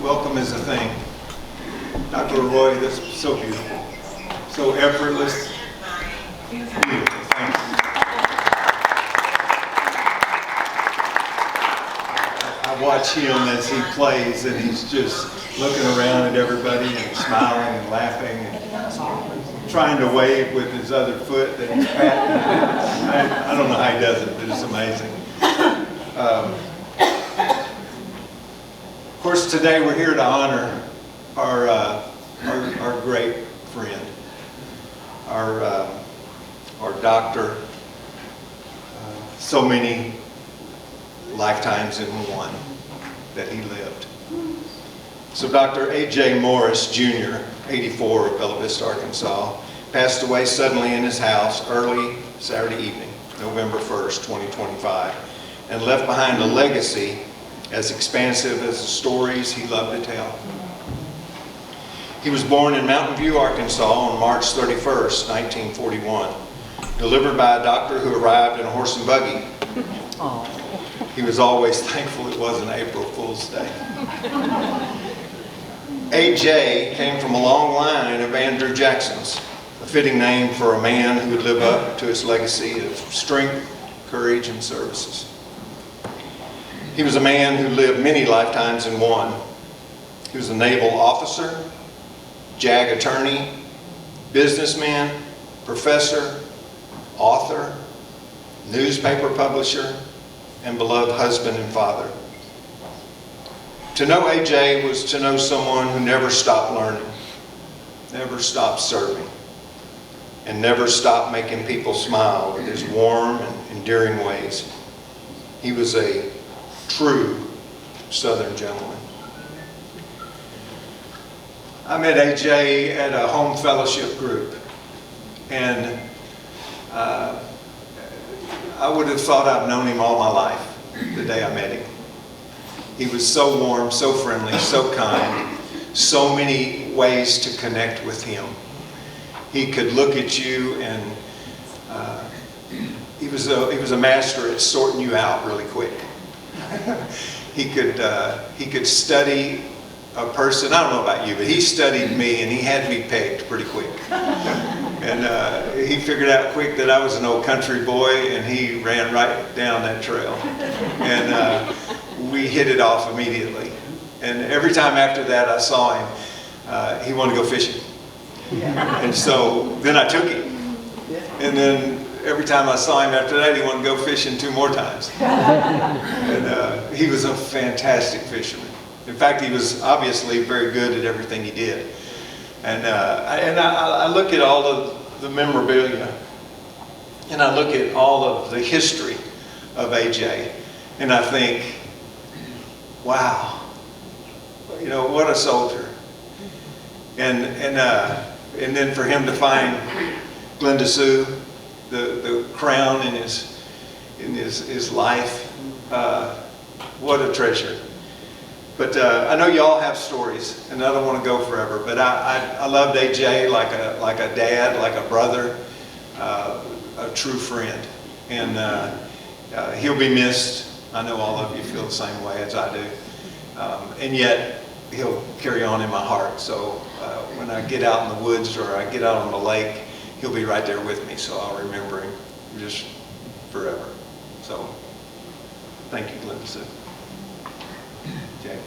welcome is a thing. Dr. Roy, that's so beautiful. So effortless. Beautiful. Thank you. I watch him as he plays, and he's just looking around at everybody and smiling and laughing and trying to wave with his other foot that he's patting. I don't know how he does it, but it's amazing. Of course, today we're here to honor our great friend, our doctor, so many lifetimes in one that he lived. So Dr. A.J. Morris, Jr., 84 of Bella Vista, Arkansas, passed away suddenly in his house early Saturday evening, November 1st, 2025, and left behind a legacy as expansive as the stories he loved to tell. He was born in Mountain View, Arkansas on March 31st, 1941, delivered by a doctor who arrived in a horse and buggy. He was always thankful it wasn't April Fool's Day. A.J. came from a long line of Andrew Jacksons, a fitting name for a man who would live up to his legacy of strength, courage, and services. He was a man who lived many lifetimes in one. He was a naval officer, JAG attorney, businessman, professor, author, newspaper publisher, and beloved husband and father. To know AJ was to know someone who never stopped learning, never stopped serving, and never stopped making people smile with his warm and endearing ways. He was a true Southern gentleman. I met AJ at a home fellowship group, and I would have thought I've known him all my life the day I met him. He was so warm, so friendly, so kind, so many ways to connect with him. He could look at you and he was a master at sorting you out really quick. He could study a person. I don't know about you, but he studied me, and he had me pegged pretty quick. And he figured out quick that I was an old country boy, and he ran right down that trail. And we hit it off immediately. And every time after that I saw him, he wanted to go fishing. And so then I took him. And then every time I saw him after that, he wanted to go fishing 2 more times. And he was a fantastic fisherman. In fact, he was obviously very good at everything he did. And I look at all of the memorabilia, and I look at all of the history of AJ, and I think, wow, you know, what a soldier. And then for him to find Glenda Sue, the crown in his life, what a treasure. But I know you all have stories, and I don't want to go forever, but I loved AJ like a dad, like a brother, a true friend. And he'll be missed. I know all of you feel the same way as I do. And yet, he'll carry on in my heart. So when I get out in the woods or I get out on the lake, he'll be right there with me, so I'll remember him just forever. So, thank you, Glenda Sue. Jay.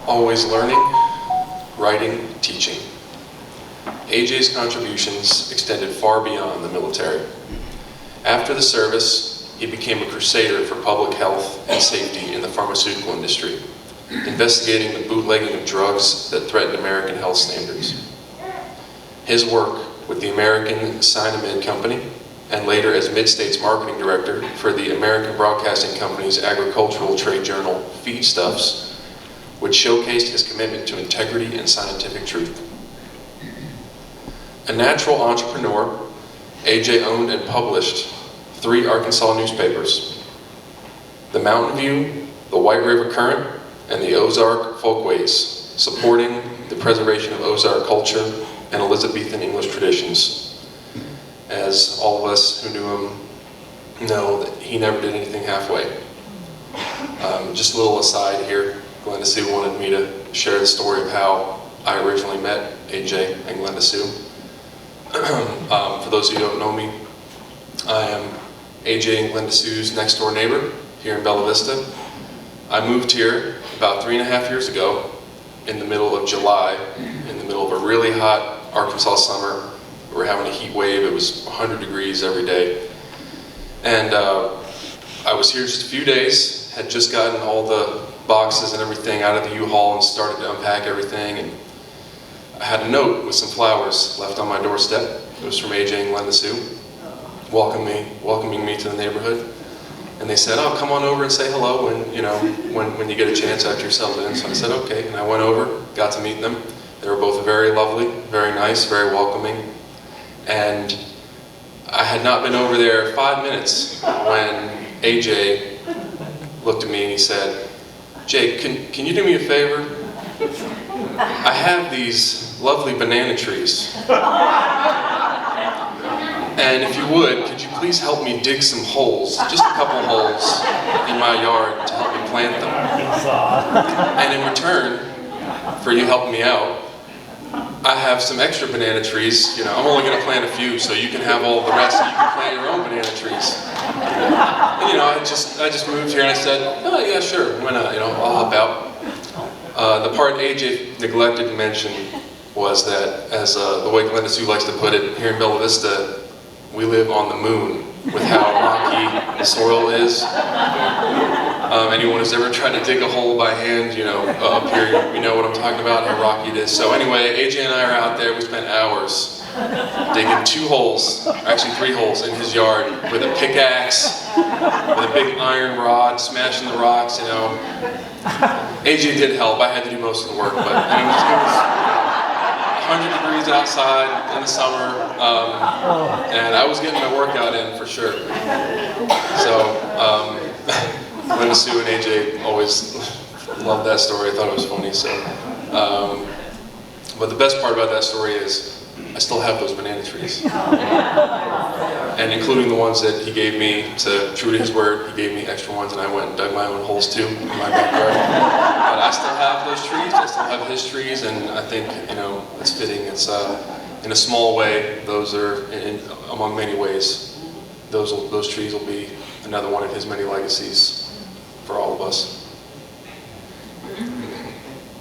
Always learning, writing, teaching. AJ's contributions extended far beyond the military. After the service, he became a crusader for public health and safety in the pharmaceutical industry, investigating the bootlegging of drugs that threatened American health standards. His work with the American Sinamid Company, and later as Mid-States Marketing Director for the American Broadcasting Company's agricultural trade journal, Feedstuffs, which showcased his commitment to integrity and scientific truth. A natural entrepreneur, AJ owned and published 3 Arkansas newspapers: the Mountain View, the White River Current, and the Ozark Folkways, supporting the preservation of Ozark culture and Elizabethan English traditions. as all of us who knew him know that he never did anything halfway. Just a little aside here, Glenda Sue wanted me to share the story of how I originally met AJ and Glenda Sue. For those of you who don't know me, I am AJ and Glenda Sue's next door neighbor here in Bella Vista. I moved here about 3.5 years ago in the middle of July, in the middle of a really hot Arkansas summer. We were having a heat wave. It was 100 degrees every day. And I was here just a few days, had just gotten all the boxes and everything out of the U-Haul and started to unpack everything. And I had a note with some flowers left on my doorstep. It was from AJ and Glenda Sue, welcoming me to the neighborhood. And they said, "Oh, come on over and say hello when you get a chance after you're settled in." So I said, "Okay." And I went over, got to meet them. They were both very lovely, very nice, very welcoming. And I had not been over there 5 minutes when AJ looked at me and he said, "Jake, can you do me a favor? I have these lovely banana trees. And if you would, could you please help me dig some holes, just a couple holes in my yard to help me plant them? And in return for you helping me out, I have some extra banana trees. I'm only going to plant a few, so you can have all the rest, and you can plant your own banana trees." And, I just moved here and I said, "Oh yeah, sure, why not? I'll help out." The part AJ neglected to mention was that, as the way Glenda Sue likes to put it, here in Bella Vista, we live on the moon with how rocky the soil is. Anyone who's ever tried to dig a hole by hand, up here, you know what I'm talking about, how rocky it is. So anyway, AJ and I are out there. We spent hours digging 2 holes, actually 3 holes in his yard with a pickaxe, with a big iron rod, smashing the rocks, AJ did help. I had to do most of the work, but it was 100 degrees outside in the summer, and I was getting my workout in for sure. So, Glenda Sue and AJ always loved that story. I thought it was funny. So, but the best part about that story is I still have those banana trees, and including the ones that he gave me, true to his word, he gave me extra ones, and I went and dug my own holes too in my backyard. But I still have those trees. I still have his trees, and I think it's fitting. It's in a small way. Those are among many ways. Those trees will be another one of his many legacies for all of us.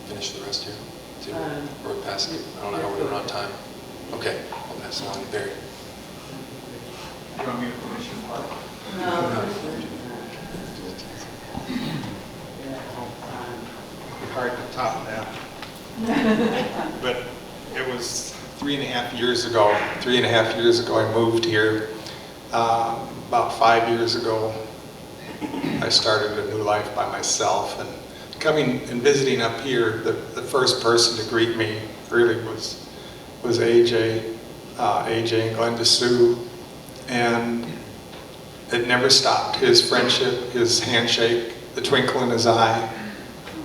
Finish the rest here, too, or pass it. I don't know how we're doing on time. Okay, I'll pass it on to Barry. You want me to finish your part? Hard to top that. But it was 3.5 years ago. 3.5 years ago I moved here. About 5 years ago I started a new life by myself, and coming and visiting up here, the first person to greet me really was AJ and Glenda Sue, and it never stopped. His friendship, his handshake, the twinkle in his eye.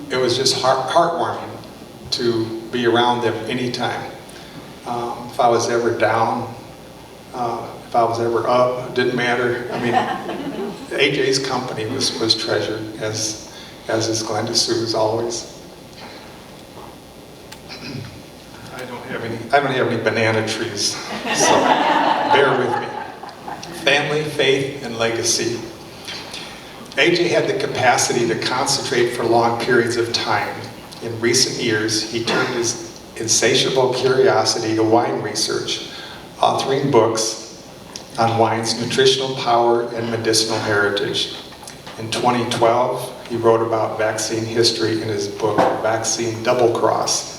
It was just heartwarming to be around them anytime. If I was ever down, if I was ever up, it didn't matter. I mean, AJ's company was treasured, as is Glenda Sue's always. I don't have any banana trees, so bear with me. Family, faith, and legacy. AJ had the capacity to concentrate for long periods of time. In recent years, he turned his insatiable curiosity to wine research, authoring books on wine's nutritional power and medicinal heritage. In 2012, he wrote about vaccine history in his book, Vaccine Double Cross.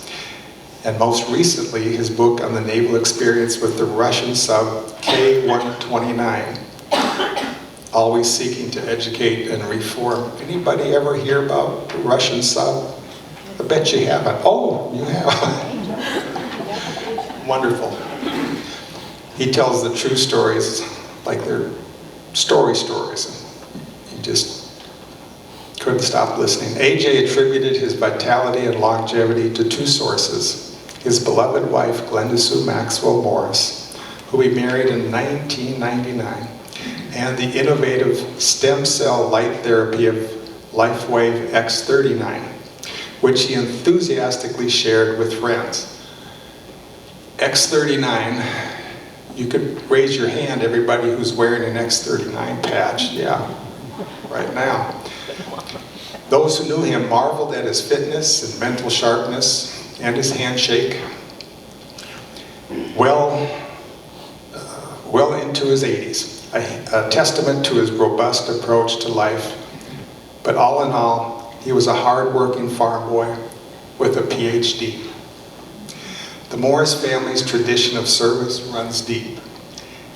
And most recently, his book on the naval experience with the Russian sub K-129, always seeking to educate and reform. Anybody ever hear about the Russian sub? I bet you haven't. Oh, you have. Wonderful. He tells the true stories like they're stories. He just couldn't stop listening. AJ attributed his vitality and longevity to 2 sources: his beloved wife, Glenda Sue Maxwell Morris, who he married in 1999, and the innovative stem cell light therapy of LifeWave X39, which he enthusiastically shared with friends. X39, you could raise your hand, everybody who's wearing an X39 patch, yeah, right now. Those who knew him marveled at his fitness and mental sharpness and his handshake. Well into his 80s, a testament to his robust approach to life. But all in all, he was a hard-working farm boy with a PhD. The Morris family's tradition of service runs deep.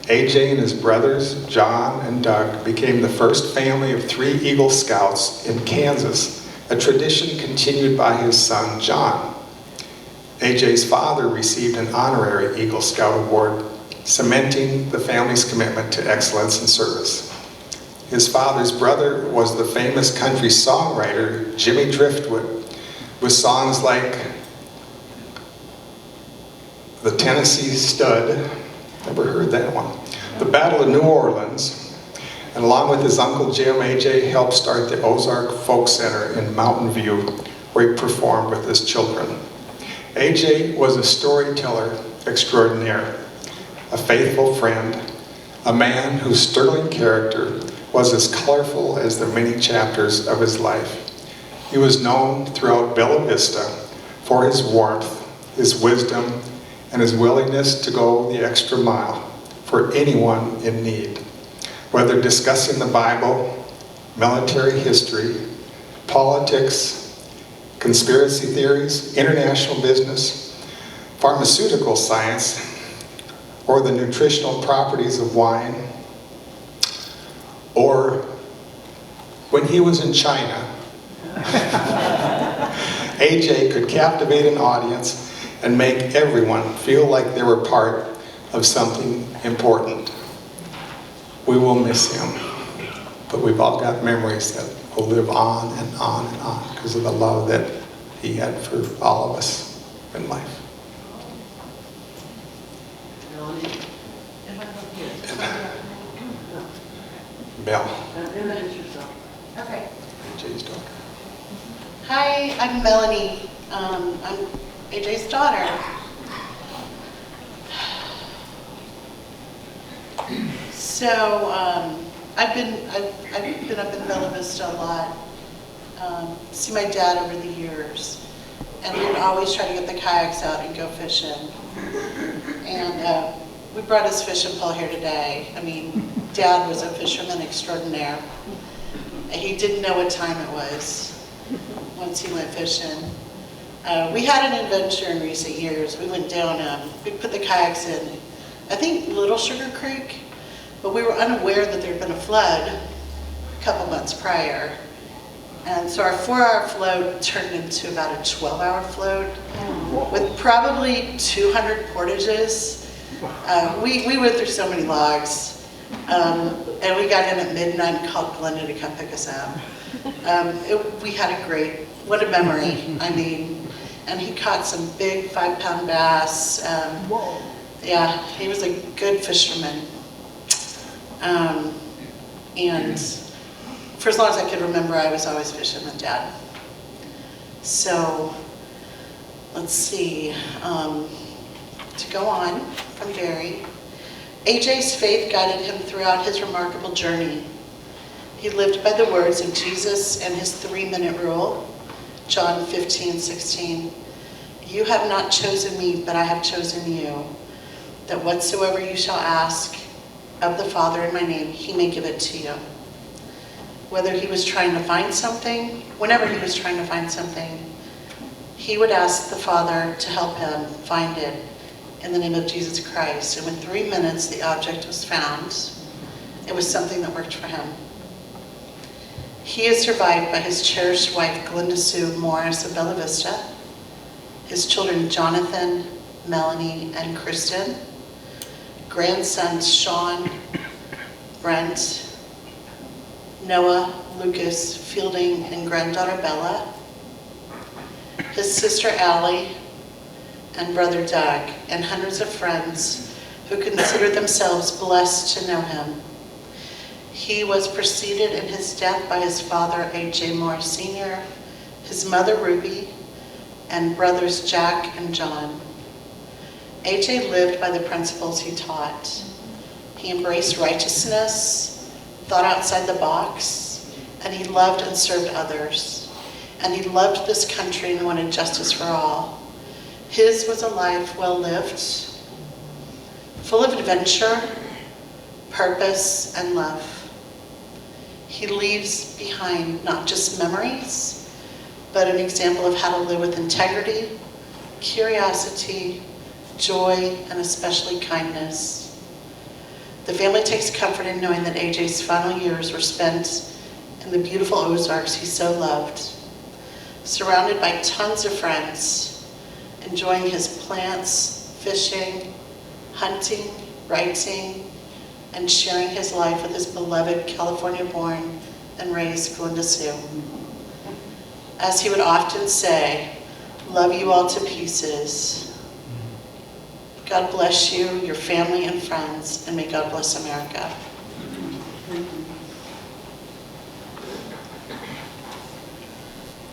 AJ and his brothers, John and Doug, became the first family of 3 Eagle Scouts in Kansas, a tradition continued by his son, John. AJ's father received an honorary Eagle Scout award, cementing the family's commitment to excellence in service. His father's brother was the famous country songwriter, Jimmy Driftwood, with songs like The Tennessee Stud, never heard that one, The Battle of New Orleans, and along with his Uncle Jim, AJ helped start the Ozark Folk Center in Mountain View, where he performed with his children. AJ was a storyteller extraordinaire, a faithful friend, a man whose sterling character was as colorful as the many chapters of his life. He was known throughout Bella Vista for his warmth, his wisdom, and his willingness to go the extra mile for anyone in need. Whether discussing the Bible, military history, politics, conspiracy theories, international business, pharmaceutical science, or the nutritional properties of wine, or when he was in China, AJ could captivate an audience and make everyone feel like they were part of something important. We will miss him, but we've all got memories that will live on and on and on because of the love that he had for all of us in life. Mel. Okay. AJ's daughter. Hi, I'm Melanie. I'm AJ's daughter. So I've been up in Bella Vista a lot. See my dad over the years, and we would always try to get the kayaks out and go fishing. And we brought his fishing pole here today. I mean, Dad was a fisherman extraordinaire. He didn't know what time it was once he went fishing. We had an adventure in recent years. We went down, we put the kayaks in, I think Little Sugar Creek, but we were unaware that there had been a flood a couple months prior. And so our 4-hour float turned into about a 12-hour float with probably 200 portages. We went through so many logs, and we got in at midnight and called Glenda to come pick us up. We had a great, what a memory, I mean, and he caught some big 5-pound bass. Yeah, he was a good fisherman. And for as long as I could remember, I was always fishing with Dad. So, let's see, to go on from Barry. AJ's faith guided him throughout his remarkable journey. He lived by the words of Jesus and his 3-minute rule, John 15:16. You have not chosen me, but I have chosen you, that whatsoever you shall ask of the Father in my name, he may give it to you. Whether he was trying to find something, whenever he was trying to find something, he would ask the Father to help him find it in the name of Jesus Christ. And in 3 minutes, the object was found. It was something that worked for him. He is survived by his cherished wife, Glenda Sue Morris of Bella Vista, his children, Jonathan, Melanie, and Kristen, grandsons, Sean, Brent, Noah, Lucas, Fielding, and granddaughter Bella, his sister Allie, and brother Doug, and hundreds of friends who considered themselves blessed to know him. He was preceded in his death by his father, A.J. Moore Sr., his mother, Ruby, and brothers Jack and John. A.J. lived by the principles he taught. He embraced righteousness, thought outside the box, and he loved and served others. And he loved this country and wanted justice for all. His was a life well lived, full of adventure, purpose, and love. He leaves behind not just memories, but an example of how to live with integrity, curiosity, joy, and especially kindness. The family takes comfort in knowing that AJ's final years were spent in the beautiful Ozarks he so loved, surrounded by tons of friends, enjoying his plants, fishing, hunting, writing, and sharing his life with his beloved California-born and raised Glenda Sue. As he would often say, love you all to pieces. God bless you, your family and friends, and may God bless America.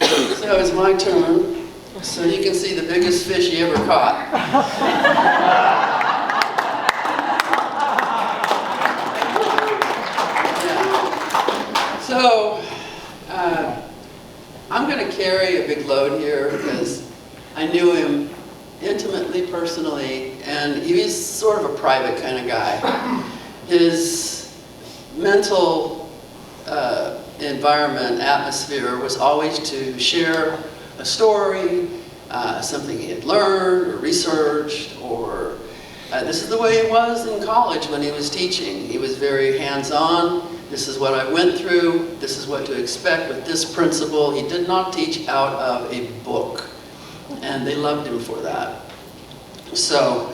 So it's my turn, so you can see the biggest fish you ever caught. So, I'm going to carry a big load here because I knew him intimately, personally, and he was sort of a private kind of guy. His mental environment, atmosphere was always to share a story, something he had learned or researched, or this is the way he was in college when he was teaching. He was very hands-on. This is what I went through. This is what to expect with this principle. He did not teach out of a book, and they loved him for that. So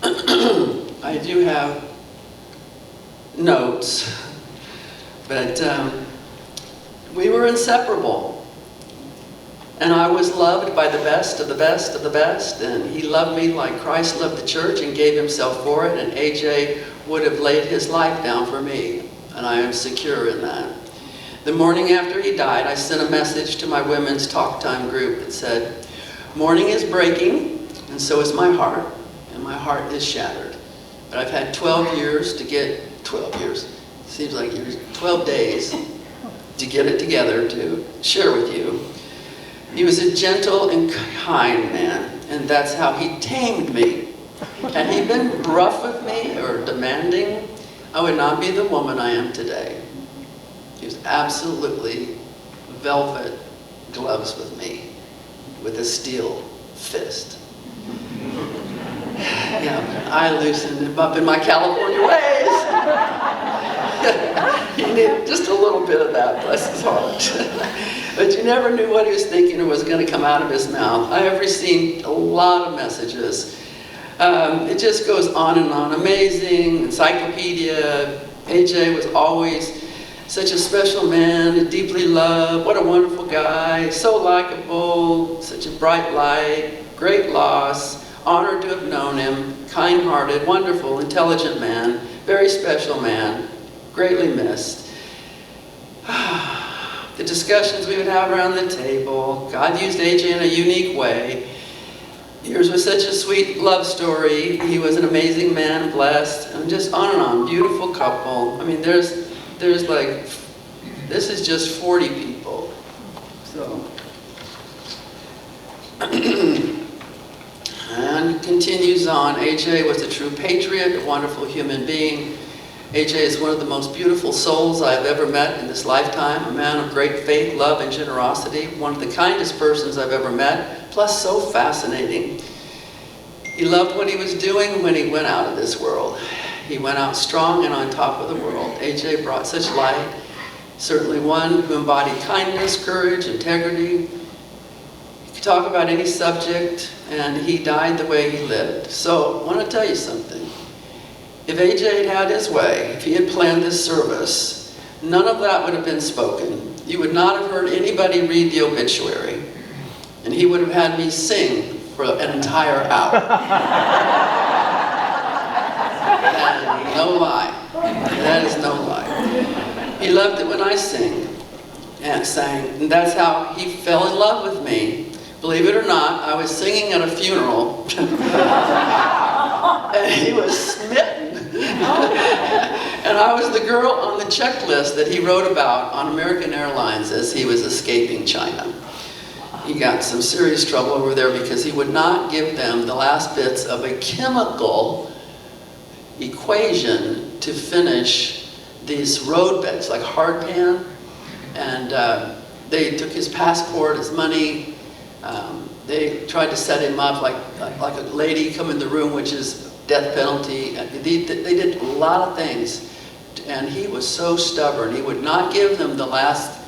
I do have notes, but we were inseparable. And I was loved by the best of the best of the best, and he loved me like Christ loved the church and gave himself for it, and AJ would have laid his life down for me, and I am secure in that. The morning after he died, I sent a message to my women's talk time group that said, "Morning is breaking, and so is my heart, and my heart is shattered. But I've had 12 years to get, 12 years, seems like years, 12 days to get it together to share with you." He was a gentle and kind man, and that's how he tamed me. Had he been rough with me or demanding, I would not be the woman I am today. He was absolutely velvet gloves with me, with a steel fist. Yeah, I loosened him up in my California ways. He needed just a little bit of that, bless his heart. But you never knew what he was thinking or was going to come out of his mouth. I have received a lot of messages. It just goes on and on. Amazing, encyclopedia. AJ was always such a special man, deeply loved. What a wonderful guy, so likable, such a bright light, great loss. Honored to have known him, kind-hearted, wonderful, intelligent man, very special man, greatly missed. The discussions we would have around the table. God used AJ in a unique way. Yours was such a sweet love story. He was an amazing man, blessed, and just on and on. Beautiful couple. I mean, there's like, this is just 40 people. So, and continues on. AJ was a true patriot, a wonderful human being. AJ is one of the most beautiful souls I've ever met in this lifetime, a man of great faith, love, and generosity, one of the kindest persons I've ever met, plus so fascinating. He loved what he was doing when he went out of this world. He went out strong and on top of the world. AJ brought such light, certainly one who embodied kindness, courage, integrity. You could talk about any subject, and he died the way he lived. So I want to tell you something. If AJ had had his way, if he had planned this service, none of that would have been spoken. You would not have heard anybody read the obituary, and he would have had me sing for an entire hour. No lie. That is no lie. He loved it when I sang. And that's how he fell in love with me. Believe it or not, I was singing at a funeral, and he was smitten. And I was the girl on the checklist that he wrote about on American Airlines as he was escaping China. He got some serious trouble over there because he would not give them the last bits of a chemical equation to finish these roadbeds, like hardpan. And they took his passport, his money. They tried to set him up like a lady come in the room, which is death penalty. They did a lot of things. And he was so stubborn. He would not give them the last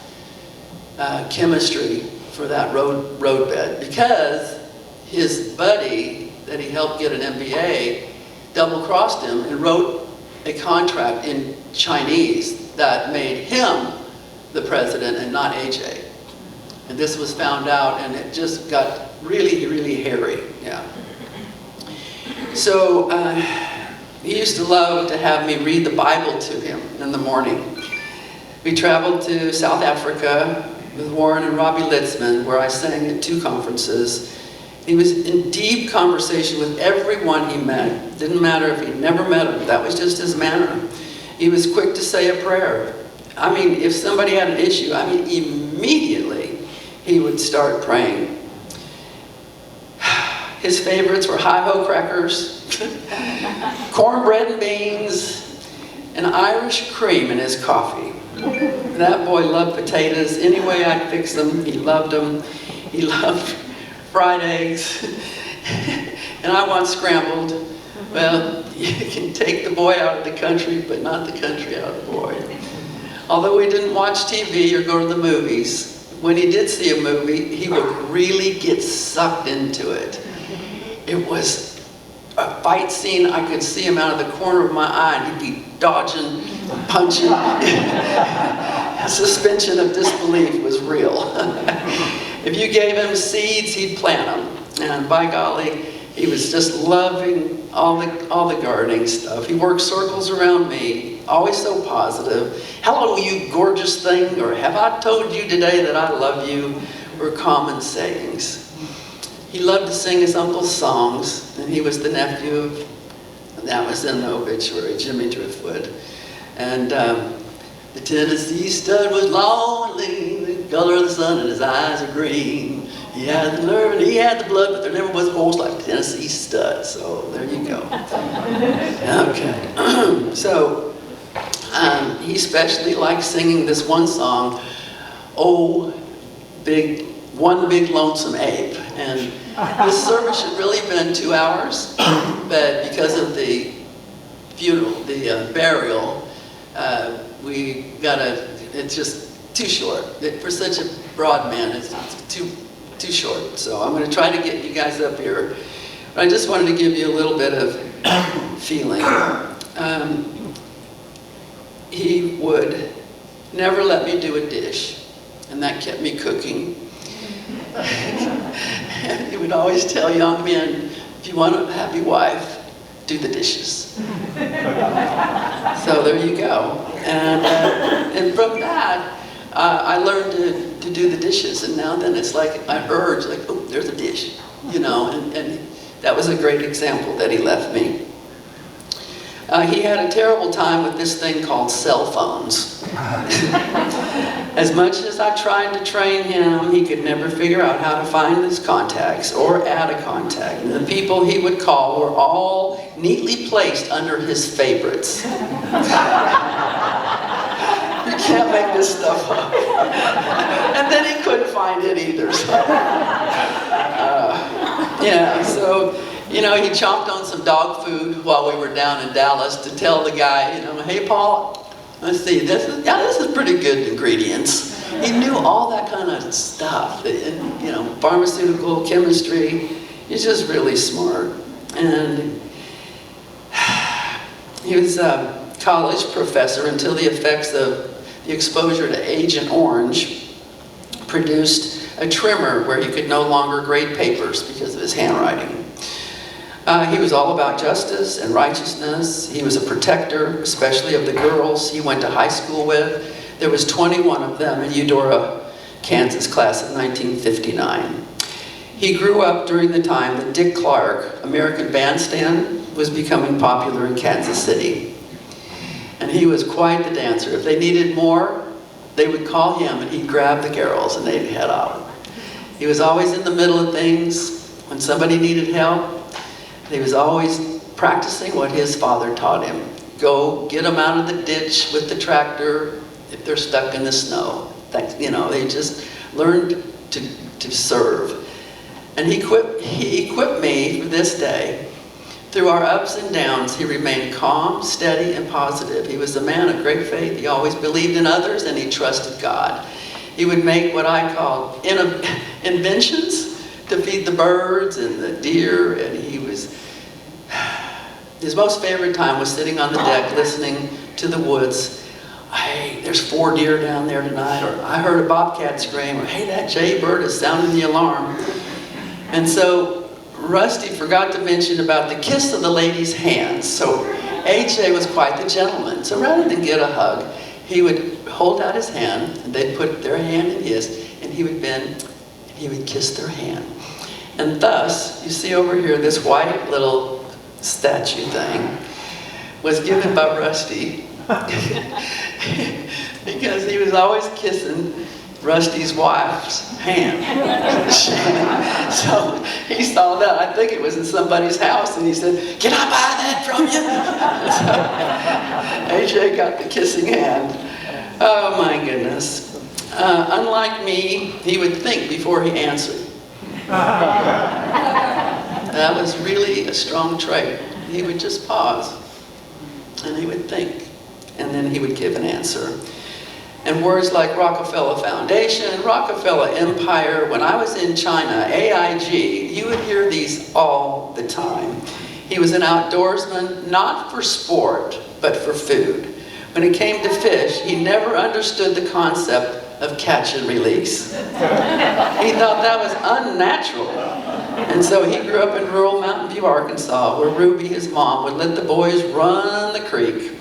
chemistry for that roadbed because his buddy that he helped get an MBA double-crossed him and wrote a contract in Chinese that made him the president and not AJ. And this was found out, and it just got really, really hairy. Yeah. So he used to love to have me read the Bible to him in the morning. We traveled to South Africa with Warren and Robbie Litzman, where I sang at 2 conferences. He was in deep conversation with everyone he met. Didn't matter if he'd never met him. That was just his manner. He was quick to say a prayer. I mean, if somebody had an issue, immediately he would start praying. His favorites were hi-ho crackers, cornbread and beans, and Irish cream in his coffee. That boy loved potatoes. Any way I'd fix them, he loved them. He loved fried eggs. And I want scrambled. Well, you can take the boy out of the country, but not the country out of the boy. Although we didn't watch TV or go to the movies, when he did see a movie, he would really get sucked into it. It was a fight scene. I could see him out of the corner of my eye, and he'd be dodging, punching. Suspension of disbelief was real. If you gave him seeds, he'd plant them. And by golly, he was just loving all the gardening stuff. He worked circles around me, always so positive. Hello, you gorgeous thing, or have I told you today that I love you, were common sayings. He loved to sing his uncle's songs, and he was the nephew of, that was in the obituary, Jimmy Driftwood. And the Tennessee stud was lonely, the color of the sun and his eyes are green. He had the nerve and he had the blood, but there never was a horse like the Tennessee stud. So there you go. Okay. So he especially liked singing this one song, "Oh, One Big Lonesome Ape." And this service should really have been 2 hours, but because of the funeral, the burial, it's just too short. For such a broad man, it's too short. So I'm going to try to get you guys up here. But I just wanted to give you a little bit of feeling. He would never let me do a dish, and that kept me cooking. And he would always tell young men, if you want a happy wife, do the dishes. So there you go. And from that, I learned to do the dishes. And now then it's like I urge, like, oh, there's a dish, you know. And that was a great example that he left me. He had a terrible time with this thing called cell phones. As much as I tried to train him, he could never figure out how to find his contacts or add a contact. And the people he would call were all neatly placed under his favorites. You can't make this stuff up. And then he couldn't find it either. So you know, he chomped on some dog food while we were down in Dallas to tell the guy, you know, hey, Paul, let's see, this is pretty good ingredients. He knew all that kind of stuff, and, you know, pharmaceutical, chemistry. He's just really smart. And he was a college professor until the effects of the exposure to Agent Orange produced a tremor where he could no longer grade papers because of his handwriting. He was all about justice and righteousness. He was a protector, especially of the girls he went to high school with. There was 21 of them in Eudora, Kansas class of 1959. He grew up during the time that Dick Clark, American Bandstand, was becoming popular in Kansas City. And he was quite the dancer. If they needed more, they would call him and he'd grab the girls and they'd head out. He was always in the middle of things. When somebody needed help, he was always practicing what his father taught him. Go get them out of the ditch with the tractor if they're stuck in the snow. You know, they just learned to serve. And he equipped me for this day. Through our ups and downs, he remained calm, steady, and positive. He was a man of great faith. He always believed in others, and he trusted God. He would make what I call inventions to feed the birds and the deer, and his most favorite time was sitting on the deck listening to the woods. Hey, there's 4 deer down there tonight, or I heard a bobcat scream, or hey, that jaybird is sounding the alarm. And so Rusty forgot to mention about the kiss of the lady's hands. So AJ was quite the gentleman. So rather than get a hug, he would hold out his hand, and they'd put their hand in his, and he would bend, and he would kiss their hand. And thus, you see over here, this white little statue thing was given by Rusty because he was always kissing Rusty's wife's hand. So he saw that. I think it was in somebody's house, and he said, "Can I buy that from you?" So AJ got the kissing hand. Oh my goodness. Unlike me, he would think before he answered. That was really a strong trait. He would just pause, and he would think, and then he would give an answer. And words like Rockefeller Foundation, Rockefeller Empire. When I was in China, AIG, you would hear these all the time. He was an outdoorsman, not for sport, but for food. When it came to fish, he never understood the concept of catch and release. He thought that was unnatural. And so he grew up in rural Mountain View, Arkansas, where Ruby, his mom, would let the boys run the creek.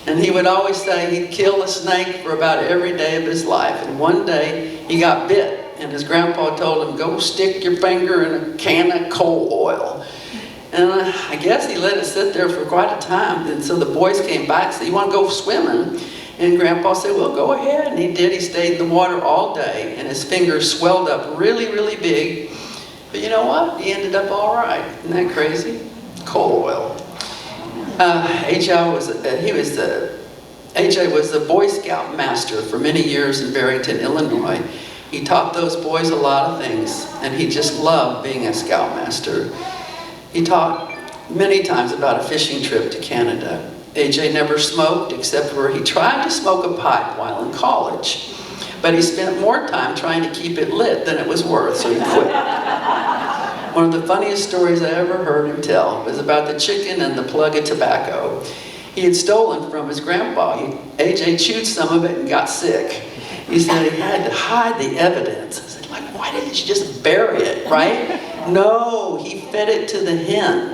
And he would always say he'd kill a snake for about every day of his life. And one day he got bit, and his grandpa told him, "Go stick your finger in a can of coal oil." And I guess he let it sit there for quite a time. And so the boys came back and said, "You want to go swimming?" And Grandpa said, "Well, go ahead." And he did. He stayed in the water all day, and his fingers swelled up really, really big. But you know what? He ended up all right. Isn't that crazy? Coal oil. AJ was a Boy Scout master for many years in Barrington, Illinois. He taught those boys a lot of things, and he just loved being a scoutmaster. He taught many times about a fishing trip to Canada. AJ never smoked, except where he tried to smoke a pipe while in college. But he spent more time trying to keep it lit than it was worth, so he quit. One of the funniest stories I ever heard him tell was about the chicken and the plug of tobacco. He had stolen from his grandpa. AJ chewed some of it and got sick. He said he had to hide the evidence. I said, like, why didn't you just bury it, right? No, he fed it to the hen.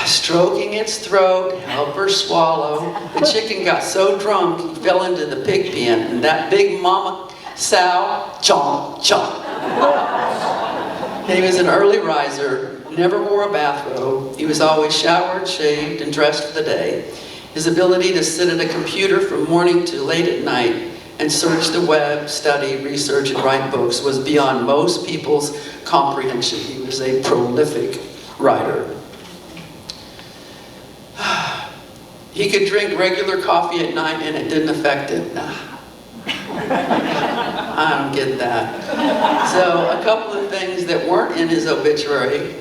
Stroking its throat, help her swallow. The chicken got so drunk, he fell into the pig pen, and that big mama sow, chomp, chomp. He was an early riser, never wore a bathrobe. He was always showered, shaved, and dressed for the day. His ability to sit at a computer from morning to late at night and search the web, study, research, and write books was beyond most people's comprehension. He was a prolific writer. He could drink regular coffee at night and it didn't affect him. Nah. I don't get that. So a couple of things that weren't in his obituary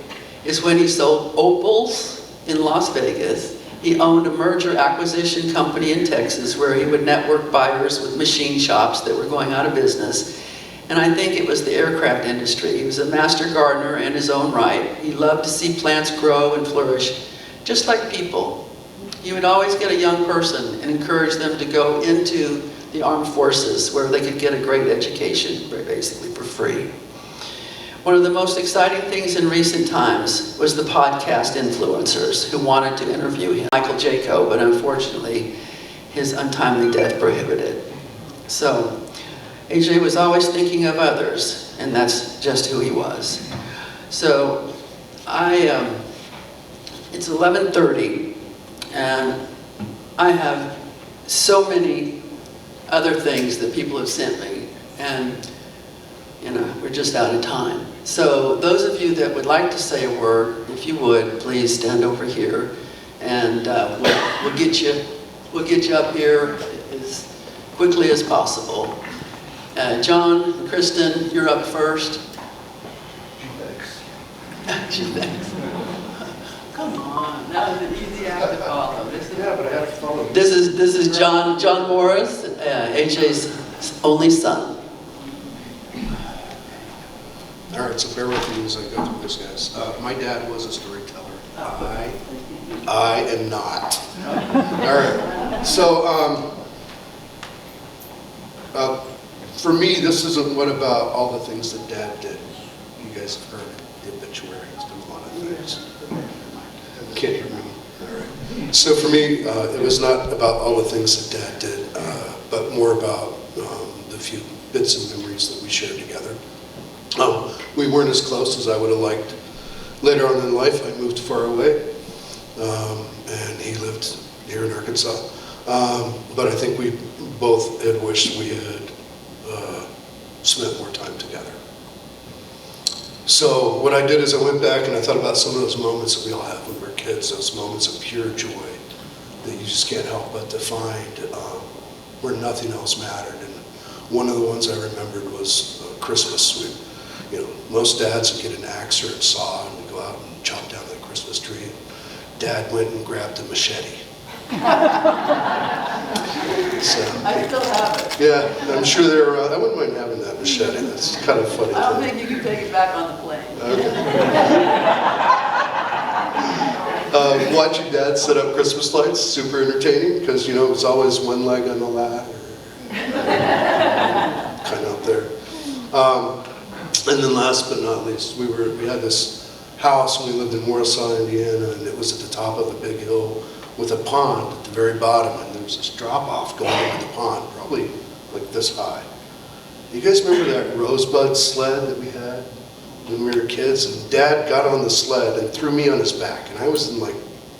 is when he sold opals in Las Vegas. He owned a merger acquisition company in Texas where he would network buyers with machine shops that were going out of business. And I think it was the aircraft industry. He was a master gardener in his own right. He loved to see plants grow and flourish, just like people. He would always get a young person and encourage them to go into the armed forces where they could get a great education, basically for free. One of the most exciting things in recent times was the podcast influencers who wanted to interview him, Michael Jaco, but unfortunately his untimely death prohibited. So AJ was always thinking of others, and that's just who he was. So it's 11:30, and I have so many other things that people have sent me, and we're just out of time. So those of you that would like to say a word, if you would, please stand over here, and we'll get you up here as quickly as possible. John, Kristen, you're up first. Gee, thanks. Come on, that was an easy act to follow. Yeah, but I have to follow. This is John Morris, AJ's only son. All right, so bear with me as I go through this, guys. My dad was a storyteller. I am not. All right, so for me, this isn't what about all the things that Dad did. You guys have heard the obituary. It's been a lot of things. Can't hear me. All right. So for me, it was not about all the things that Dad did, but more about the few bits and memories that we shared together. We weren't as close as I would have liked. Later on in life, I moved far away, and he lived here in Arkansas. But I think we both had wished we had spent more time together. So what I did is I went back and I thought about some of those moments that we all have when we're kids, those moments of pure joy that you just can't help but to find where nothing else mattered. And one of the ones I remembered was Christmas. Most dads would get an axe or a saw and we'd go out and chop down the Christmas tree. Dad went and grabbed a machete. So, I still have it. yeah, I'm sure they're around. I wouldn't mind having that machete. That's kind of funny. I don't think you can take it back on the plane. Okay. Watching Dad set up Christmas lights, super entertaining, because, it was always one leg on the ladder. Kind of out there. And then last but not least, we had this house when we lived in Warsaw, Indiana, and it was at the top of a big hill with a pond at the very bottom, and there was this drop-off going into the pond, probably like this high. You guys remember that rosebud sled that we had when we were kids? And Dad got on the sled and threw me on his back, and I was in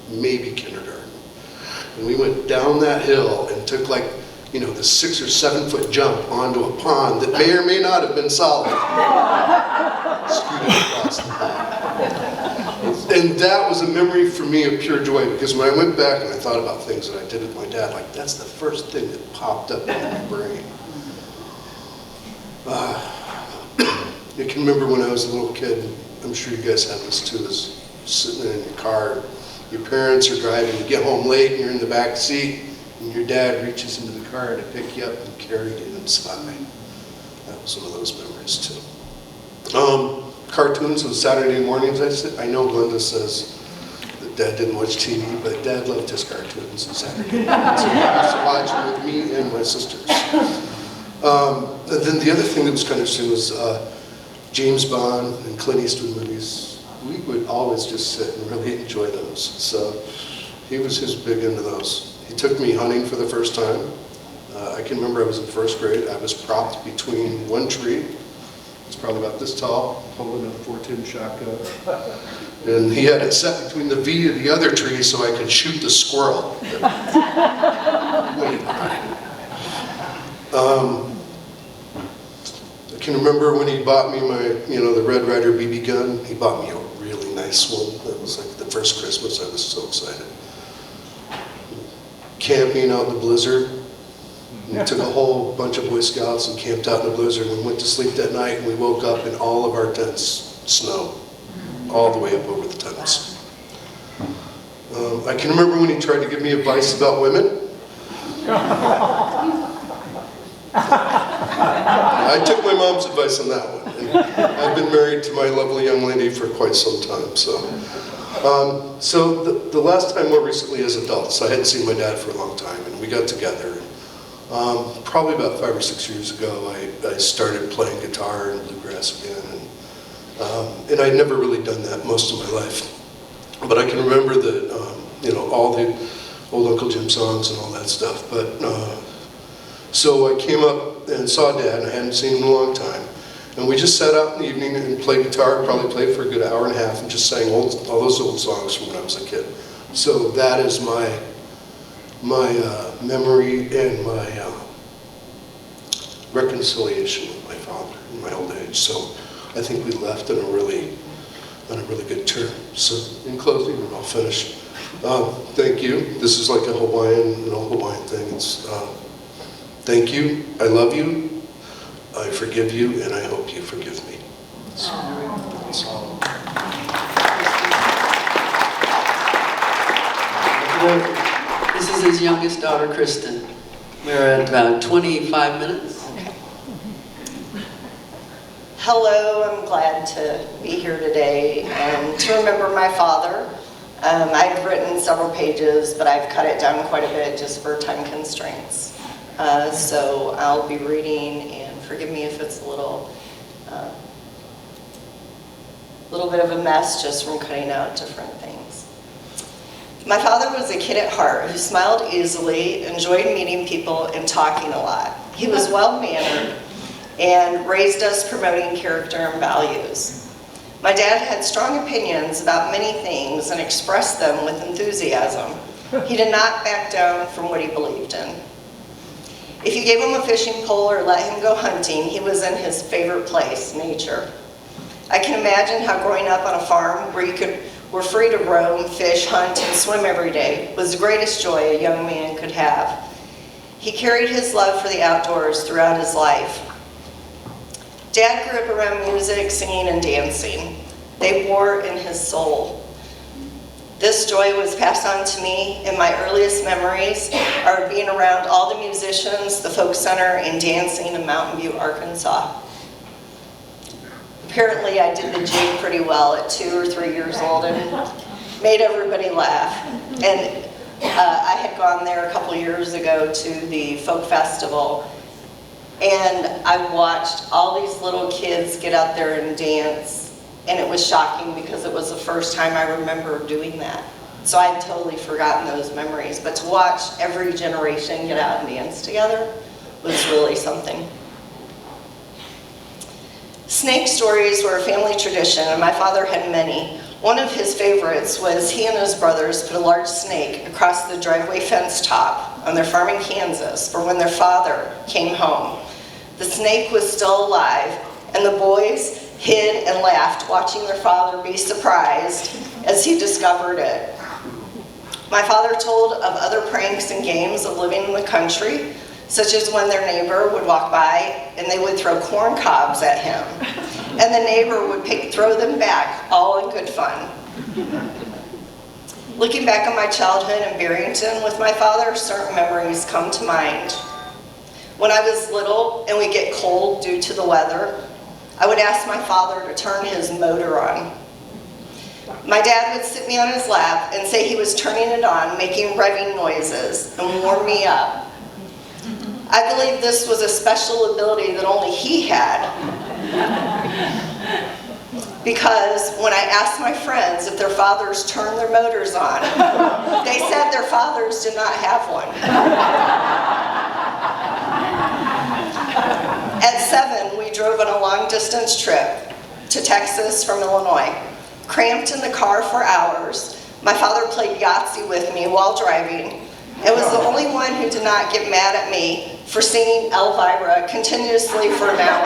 maybe kindergarten. And we went down that hill and took the 6 or 7 foot jump onto a pond that may or may not have been solid. Scooted across the pond. And that was a memory for me of pure joy, because when I went back and I thought about things that I did with my dad, that's the first thing that popped up in my brain. I can remember when I was a little kid, I'm sure you guys had this too, is sitting there in your car, your parents are driving, you get home late and you're in the back seat, and your dad reaches into the car to pick you up and carry you inside. That was one of those memories too. Cartoons on Saturday mornings, I know Glenda says that Dad didn't watch TV, but Dad loved his cartoons on Saturday mornings. So he used to watch them with me and my sisters. And then the other thing that was kind of interesting was James Bond and Clint Eastwood movies. We would always just sit and really enjoy those. So he was big into those. He took me hunting for the first time. I can remember I was in first grade. I was propped between one tree. It's probably about this tall, holding a .410 shotgun. And he had it set between the V of the other tree so I could shoot the squirrel. I can remember when he bought me my, the Red Ryder BB gun. He bought me a really nice one. That was the first Christmas. I was so excited. Camping out in the blizzard. We took a whole bunch of Boy Scouts and camped out in the blizzard and went to sleep that night, and we woke up and all of our tents snow all the way up over the tents. I can remember when he tried to give me advice about women. I took my mom's advice on that one. And I've been married to my lovely young lady for quite some time. So the last time more recently as adults, I hadn't seen my dad for a long time, and we got together. Probably about 5 or 6 years ago, I started playing guitar and bluegrass again. And And I'd never really done that most of my life. But I can remember that, all the old Uncle Jim songs and all that stuff. But so I came up and saw Dad, and I hadn't seen him in a long time. And we just sat out in the evening and played guitar, probably played for a good hour and a half, and just sang all those old songs from when I was a kid. So that is my memory and my reconciliation with my father in my old age. So I think we left on a really good term. So in closing, and I'll finish. Thank you. This is like an old Hawaiian thing. It's thank you, I love you, I forgive you, and I hope you forgive me. So, that's all. This is his youngest daughter, Kristen. We're at about 25 minutes. Hello, I'm glad to be here today and to remember my father. I've written several pages, but I've cut it down quite a bit just for time constraints. So I'll be reading, and forgive me if it's a little bit of a mess just from cutting out different things. My father was a kid at heart who smiled easily, enjoyed meeting people, and talking a lot. He was well-mannered and raised us promoting character and values. My dad had strong opinions about many things and expressed them with enthusiasm. He did not back down from what he believed in. If you gave him a fishing pole or let him go hunting, he was in his favorite place, nature. I can imagine how growing up on a farm where you were free to roam, fish, hunt, and swim every day was the greatest joy a young man could have. He carried his love for the outdoors throughout his life. Dad grew up around music, singing, and dancing. They wore in his soul. This joy was passed on to me, and my earliest memories are being around all the musicians, the folk center, and dancing in Mountain View, Arkansas. Apparently, I did the jig pretty well at 2 or 3 years old and made everybody laugh. And I had gone there a couple years ago to the folk festival, and I watched all these little kids get out there and dance, and it was shocking because it was the first time I remember doing that. So I had totally forgotten those memories, but to watch every generation get out and dance together was really something. Snake stories were a family tradition, and my father had many. One of his favorites was he and his brothers put a large snake across the driveway fence top on their farm in Kansas for when their father came home. The snake was still alive, and the boys hid and laughed, watching their father be surprised as he discovered it. My father told of other pranks and games of living in the country, such as when their neighbor would walk by and they would throw corn cobs at him, and the neighbor would throw them back, all in good fun. Looking back on my childhood in Barrington with my father, certain memories come to mind. When I was little and we'd get cold due to the weather, I would ask my father to turn his motor on. My dad would sit me on his lap and say he was turning it on, making revving noises, and warm me up. I believe this was a special ability that only he had, because when I asked my friends if their fathers turned their motors on, they said their fathers did not have one. At 7, we drove on a long-distance trip to Texas from Illinois. Cramped in the car for hours, my father played Yahtzee with me while driving, and was the only one who did not get mad at me for singing Elvira continuously for an hour.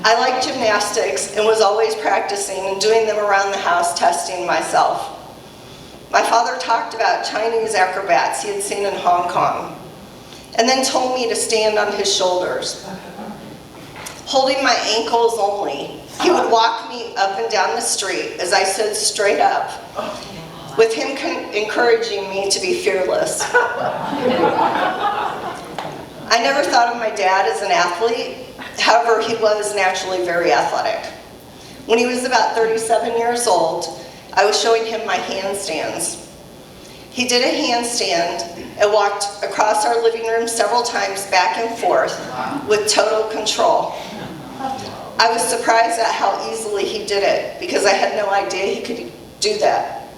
I liked gymnastics and was always practicing and doing them around the house, testing myself. My father talked about Chinese acrobats he had seen in Hong Kong, and then told me to stand on his shoulders. Holding my ankles only, he would walk me up and down the street as I stood straight up, with him encouraging me to be fearless. I never thought of my dad as an athlete. However, he was naturally very athletic. When he was about 37 years old, I was showing him my handstands. He did a handstand and walked across our living room several times back and forth with total control. I was surprised at how easily he did it because I had no idea he could do that.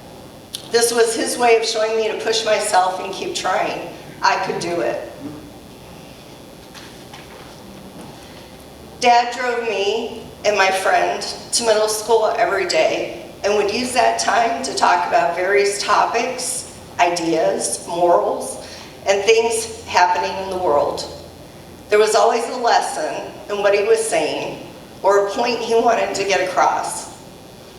This was his way of showing me to push myself and keep trying. I could do it. Dad drove me and my friend to middle school every day and would use that time to talk about various topics, ideas, morals, and things happening in the world. There was always a lesson in what he was saying or a point he wanted to get across.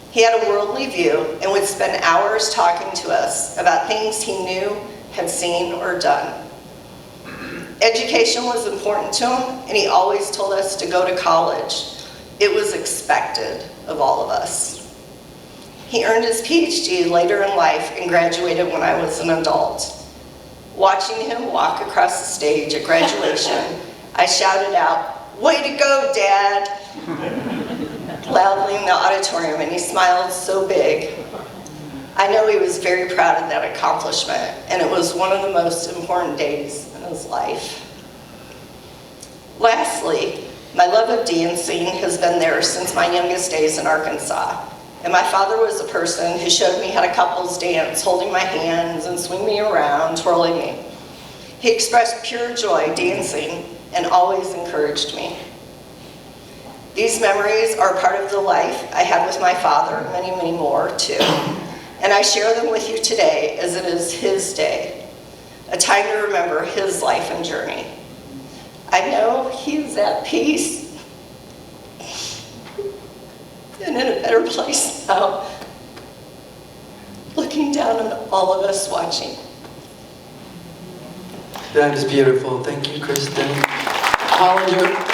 He had a worldly view and would spend hours talking to us about things he knew, had seen, or done. Education was important to him, and he always told us to go to college. It was expected of all of us. He earned his PhD later in life and graduated when I was an adult. Watching him walk across the stage at graduation, I shouted out, "Way to go, Dad!" loudly in the auditorium, and he smiled so big. I know he was very proud of that accomplishment, and it was one of the most important days in his life. Lastly, my love of dancing has been there since my youngest days in Arkansas. And my father was a person who showed me how to couples dance, holding my hands and swing me around, twirling me. He expressed pure joy dancing and always encouraged me. These memories are part of the life I had with my father, many, many more too. And I share them with you today as it is his day, a time to remember his life and journey. I know he is at peace and in a better place now, looking down on all of us watching. That is beautiful. Thank you, Kristen. Hollinger.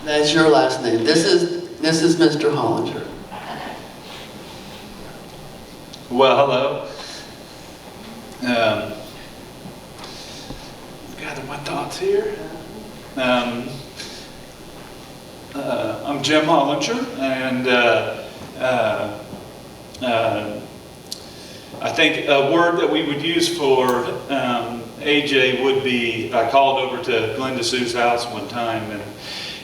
That's your last name. This is Mr. Hollinger. Well, hello. Gather my thoughts here. I'm Jim Hollinger, and I think a word that we would use for AJ would be, I called over to Glenda Sue's house one time,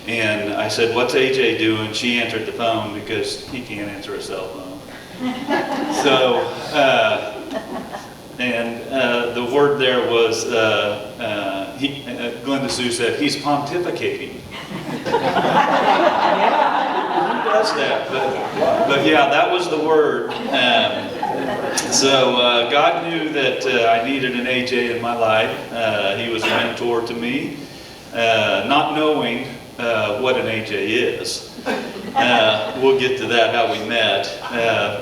and I said, "What's AJ doing?" She answered the phone because he can't answer a cell phone. So, the word there was, Glenda Sue said, "He's pontificating." Yeah, who does that? But yeah, that was the word. So God knew that I needed an AJ in my life. He was a mentor to me, not knowing what an AJ is. We'll get to that, how we met.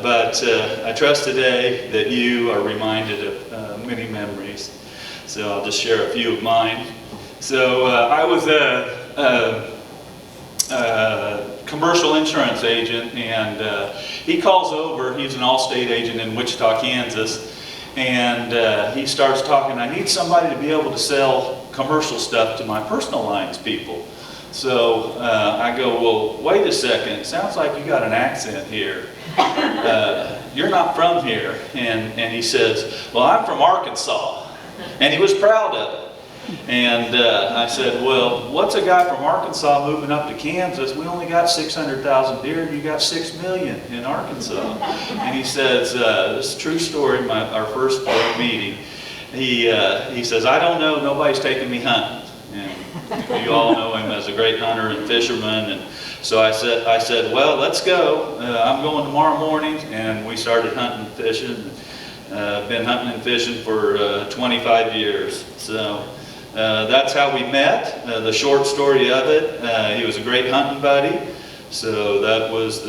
But I trust today that you are reminded of many memories. So I'll just share a few of mine. So I was a commercial insurance agent, and he calls over. He's an Allstate agent in Wichita, Kansas, and he starts talking, "I need somebody to be able to sell commercial stuff to my personal lines people." So I go, "Well, wait a second, it sounds like you got an accent here. You're not from here." And he says, "Well, I'm from Arkansas." And he was proud of it. And I said, "Well, what's a guy from Arkansas moving up to Kansas? We only got 600,000 deer, you got 6 million in Arkansas." And he says, this is a true story, our first meeting. He says, "I don't know, nobody's taking me hunting." And you all know him as a great hunter and fisherman. And so I said, "Well, let's go. I'm going tomorrow morning." And we started hunting and fishing. Been hunting and fishing for 25 years. So that's how we met. The short story of it, he was a great hunting buddy. So that was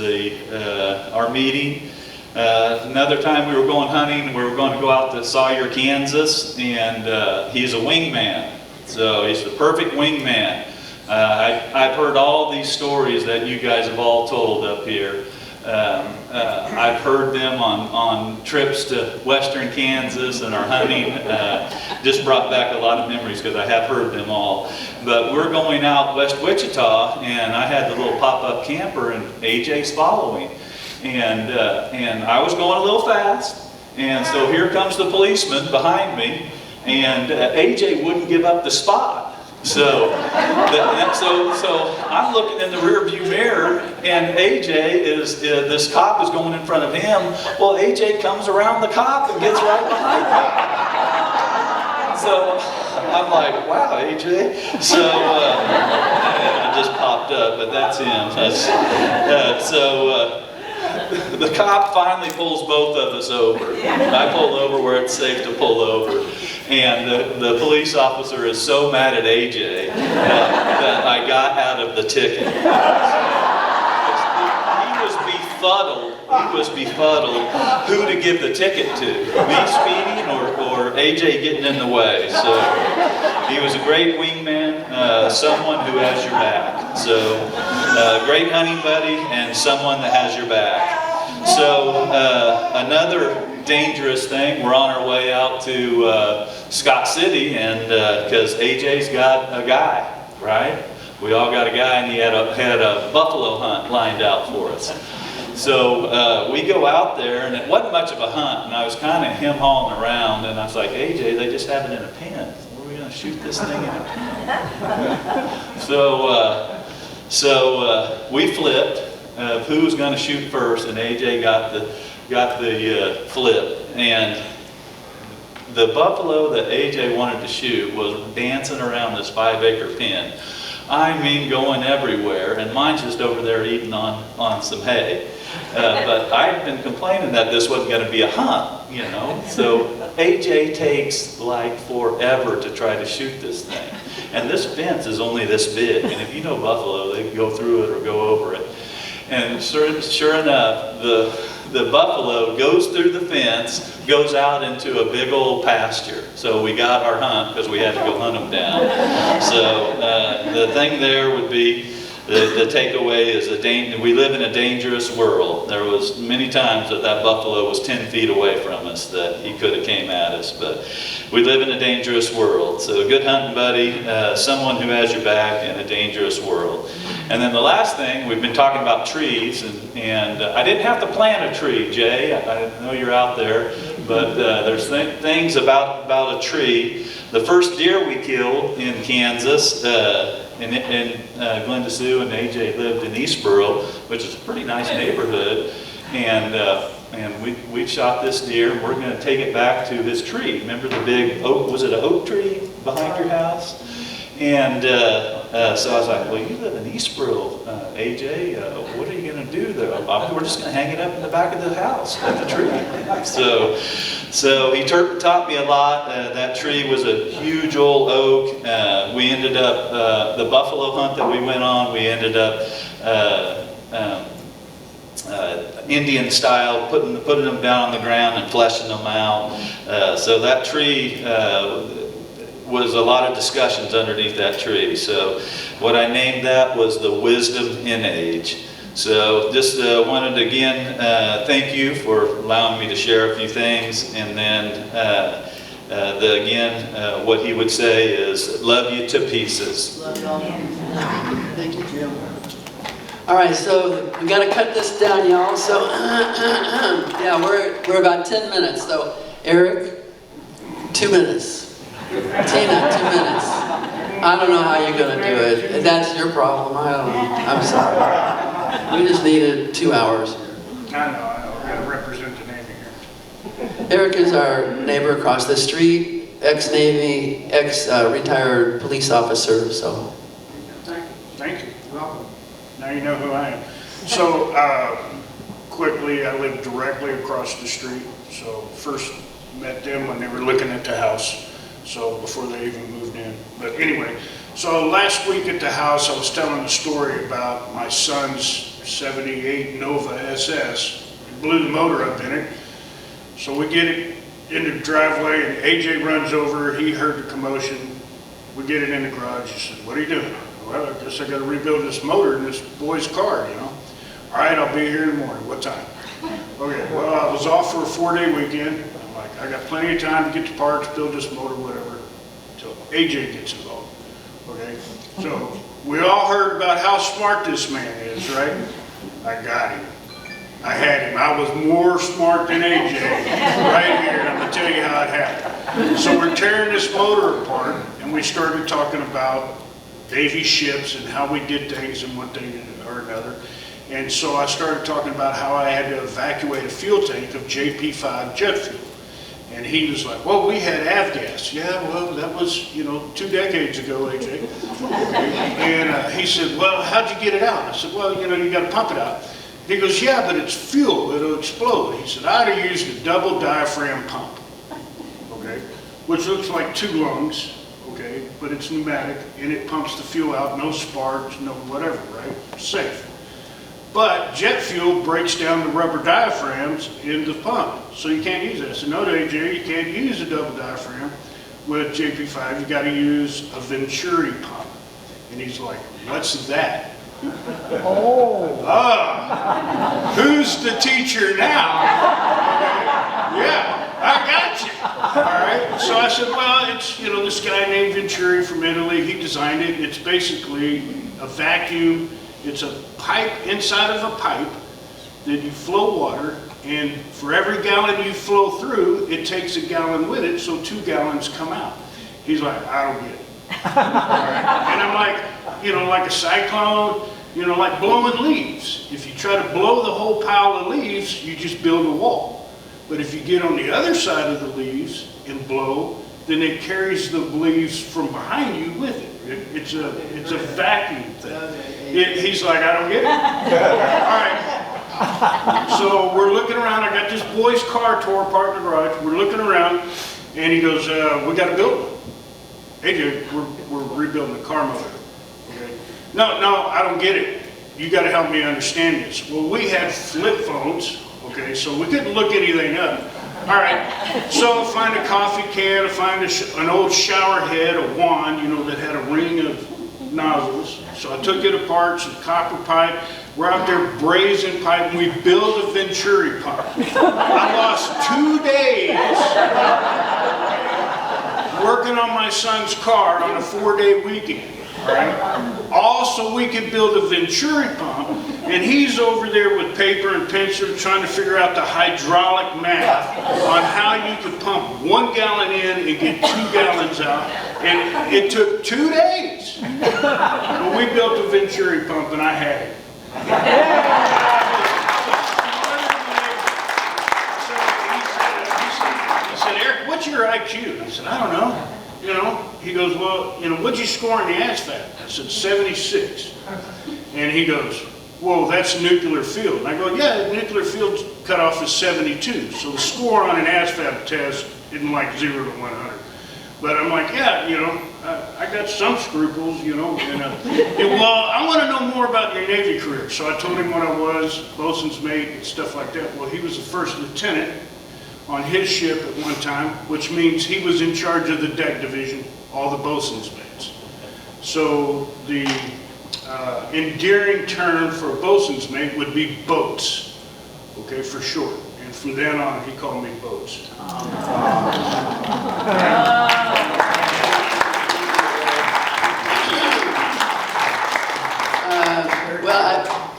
our meeting. Another time we were going hunting, we were going to go out to Sawyer, Kansas, and he's a wingman. So he's the perfect wingman. I've heard all these stories that you guys have all told up here. I've heard them on trips to western Kansas and our hunting. Just brought back a lot of memories because I have heard them all. But we're going out west Wichita, and I had the little pop-up camper, and AJ's following. And I was going a little fast, and so here comes the policeman behind me, and AJ wouldn't give up the spot. So, so I'm looking in the rearview mirror, and AJ this cop is going in front of him. Well, AJ comes around the cop and gets right behind him. So I'm like, wow, AJ. So I just popped up, but that's him. The cop finally pulls both of us over. I pull over where it's safe to pull over. And the police officer is so mad at AJ that I got out of the ticket. He was befuddled. He was befuddled who to give the ticket to. Me speeding or AJ getting in the way. So he was a great wingman, someone who has your back. So great hunting buddy and someone that has your back. So another dangerous thing, we're on our way out to Scott City, and because AJ's got a guy, right? We all got a guy, and he had a buffalo hunt lined out for us. So we go out there, and it wasn't much of a hunt, and I was kind of hem-hawing around, and I was like, AJ, they just have it in a pen. Where are we going to shoot this thing in a pen? So we flipped who was going to shoot first, and AJ got the flip. And the buffalo that AJ wanted to shoot was dancing around this 5-acre pen. I mean, going everywhere, and mine's just over there eating on some hay. But I'd been complaining that this wasn't going to be a hunt, you know. So AJ takes like forever to try to shoot this thing. And this fence is only this big, and if you know buffalo, they can go through it or go over it. And sure enough, the buffalo goes through the fence, goes out into a big old pasture. So we got our hunt because we had to go hunt them down. So the thing there would be, the takeaway is we live in a dangerous world. There was many times that buffalo was 10 feet away from us that he could have came at us, but we live in a dangerous world. So a good hunting buddy, someone who has your back in a dangerous world. And then the last thing, we've been talking about trees, and I didn't have to plant a tree, Jay. I know you're out there, but there's things about a tree. The first deer we killed in Kansas, in Glenda Sue and AJ lived in Eastboro, which is a pretty nice neighborhood, and we shot this deer, and we're going to take it back to his tree. Remember the big oak? Was it an oak tree behind your house? And so I was like, well, you live in Eastboro, AJ, what are you going to do there? We're just going to hang it up in the back of the house at the tree. So he taught me a lot. That tree was a huge old oak. We ended up, the buffalo hunt that we went on, we ended up Indian style, putting them down on the ground and fleshing them out. So that tree was a lot of discussions underneath that tree. So what I named that was the wisdom in age. So just wanted to again thank you for allowing me to share a few things, and then what he would say is love you to pieces. Love y'all. Thank you, Jim. All right, so we got to cut this down, y'all. So yeah, we're about 10 minutes. So Eric, 2 minutes. Tina, 2 minutes. I don't know how you're going to do it. That's your problem. I don't know. I'm sorry. We just needed 2 hours. I know. We've got to represent the Navy here. Eric is our neighbor across the street, ex-Navy, ex-retired police officer, so. Thank you. Welcome. Now you know who I am. So, quickly, I live directly across the street. So, first met them when they were looking at the house. So, before they even moved in. But anyway, so last week at the house, I was telling a story about my son's 78 Nova SS. It blew the motor up in it. So we get it in the driveway, and AJ runs over. He heard the commotion. We get it in the garage. He said, what are you doing? Well, I guess I got to rebuild this motor in this boy's car, you know. All right, I'll be here in the morning. What time? Okay, well, I was off for a 4-day weekend. I'm like, I got plenty of time to get the parts, build this motor, whatever, until AJ gets involved. Okay, so we all heard about how smart this man is, right? I got him. I had him. I was more smart than AJ right here, and I'm gonna tell you how it happened. So we're tearing this motor apart, and we started talking about Navy ships and how we did things and one thing or another. And so I started talking about how I had to evacuate a fuel tank of JP5 jet fuel. And he was like, well, we had avgas. Yeah, well, that was, 2 decades ago, AJ. And he said, well, how'd you get it out? I said, well, you got to pump it out. He goes, yeah, but it's fuel, it'll explode. He said, I'd have used a double diaphragm pump, okay, which looks like 2 lungs, okay, but it's pneumatic, and it pumps the fuel out, no sparks, no whatever, right? Safe. But jet fuel breaks down the rubber diaphragms in the pump, so you can't use it. I said, no, AJ, you can't use a double diaphragm with JP5, you gotta use a Venturi pump. And he's like, what's that? Who's the teacher now? Yeah, I got you. All right, so I said, well, it's, this guy named Venturi from Italy, he designed it. It's basically a vacuum. It's a pipe inside of a pipe that you flow water, and for every gallon you flow through, it takes a gallon with it, so 2 gallons come out. He's like, I don't get it. All right. And I'm like, like a cyclone, like blowing leaves. If you try to blow the whole pile of leaves, you just build a wall. But if you get on the other side of the leaves and blow, then it carries the leaves from behind you with it. It's a vacuum thing. He's like, I don't get it. All right. So we're looking around. I got this boy's car tore apart in the garage. We're looking around, and he goes, we got to build one. AJ, we're rebuilding the car motor. Okay. No, I don't get it. You got to help me understand this. Well, we had flip phones, okay, so we couldn't look anything up. All right, so I find a coffee can, I find an old shower head, a wand, that had a ring of nozzles. So I took it apart, some copper pipe. We're out there brazing pipe, and we build a Venturi pump. I lost 2 days working on my son's car on a 4-day weekend. All right? Also, we could build a Venturi pump, and he's over there with paper and pencil trying to figure out the hydraulic math on how you could pump 1 gallon in and get 2 gallons out. And it took 2 days. But we built a Venturi pump, and I had it. He said, Eric, what's your IQ? I said, I don't know. He goes, well, what'd you score in the ASVAB? I said, 76. And he goes, well, that's nuclear field. And I go, yeah, nuclear field cutoff is 72. So the score on an ASVAB test isn't like 0 to 100. But I'm like, yeah, I got some scruples, and well, I want to know more about your Navy career. So I told him what I was, bosun's mate, and stuff like that. Well, he was the first lieutenant on his ship at one time, which means he was in charge of the deck division, all the bosun's mates. So the endearing term for a bosun's mate would be boats, okay, for short. And from then on, he called me Boats. Well,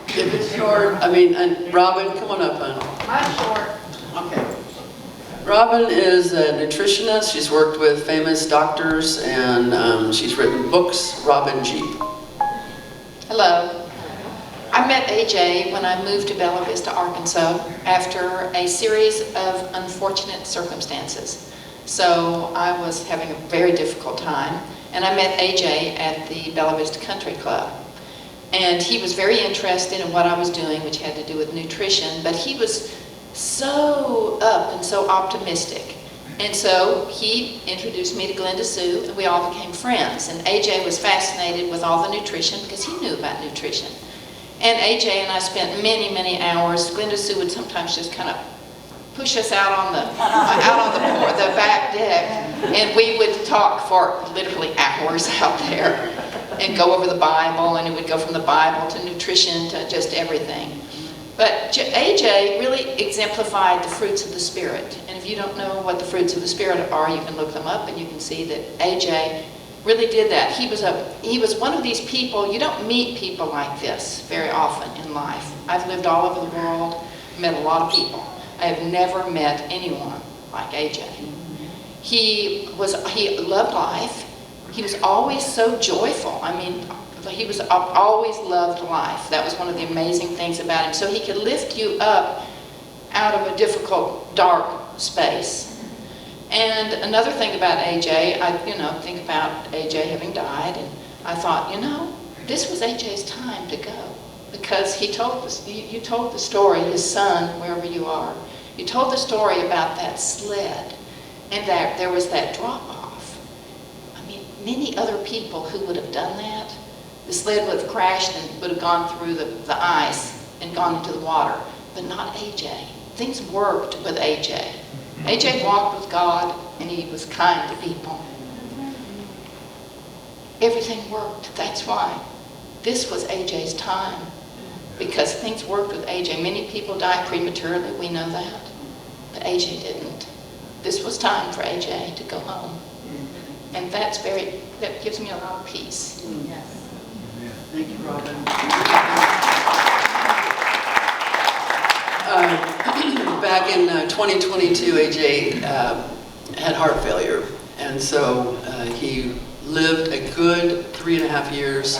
if it's short, and Robin, come on up, hon. I'm short. Okay. Robin is a nutritionist. She's worked with famous doctors, and she's written books. Robin G. Hello. I met AJ when I moved to Bella Vista, Arkansas, after a series of unfortunate circumstances. So I was having a very difficult time, and I met AJ at the Bella Vista Country Club. And he was very interested in what I was doing, which had to do with nutrition, but he was so up and so optimistic. And so he introduced me to Glenda Sue, and we all became friends. And AJ was fascinated with all the nutrition because he knew about nutrition. And AJ and I spent many, many hours. Glenda Sue would sometimes just kind of push us out on the back deck, and we would talk for literally hours out there and go over the Bible, and it would go from the Bible to nutrition to just everything. But AJ really exemplified the fruits of the Spirit. And if you don't know what the fruits of the Spirit are, you can look them up, and you can see that AJ really did that. He was one of these people. You don't meet people like this very often in life. I've lived all over the world, met a lot of people. I have never met anyone like AJ. He loved life. He was always so joyful. I mean, he was always loved life. That was one of the amazing things about him. So he could lift you up out of a difficult, dark space. And another thing about AJ, I think about AJ having died, and I thought, this was AJ's time to go, because he told us, you told the story, his son, wherever you are, you told the story about that sled, and that there was that drop-off. I mean, many other people who would have done that, the sled would have crashed and would have gone through the ice and gone into the water, but not AJ. Things worked with AJ. AJ walked with God, and he was kind to people. Everything worked. That's why this was AJ's time, because things worked with AJ. Many people died prematurely, we know that, but AJ didn't. This was time for AJ to go home, and that gives me a lot of peace. Yes. Thank you, Robin. Back in 2022, AJ had heart failure, and so he lived a good 3.5 years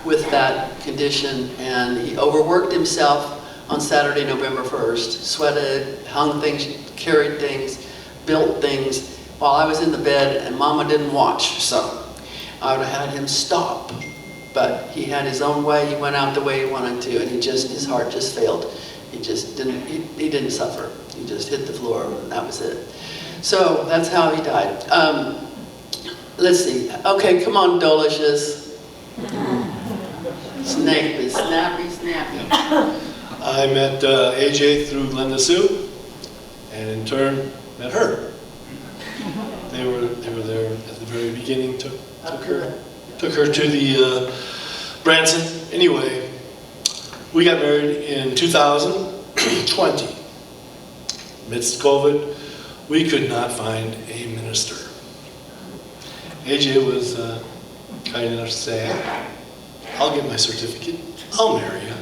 with that condition, and he overworked himself on Saturday, November 1st, sweated, hung things, carried things, built things, while I was in the bed and Mama didn't watch, so I would have had him stop. But he had his own way, he went out the way he wanted to, and his heart just failed. He just didn't, he didn't suffer. He just hit the floor, and that was it. So that's how he died. Let's see. Okay, come on, Dolishes. Snappy. I met AJ through Linda Sue, and in turn met her. They were there at the very beginning. Took her to the Branson. Anyway, we got married in 2020. Amidst COVID, we could not find a minister. AJ was kind enough to say, "I'll get my certificate. I'll marry you."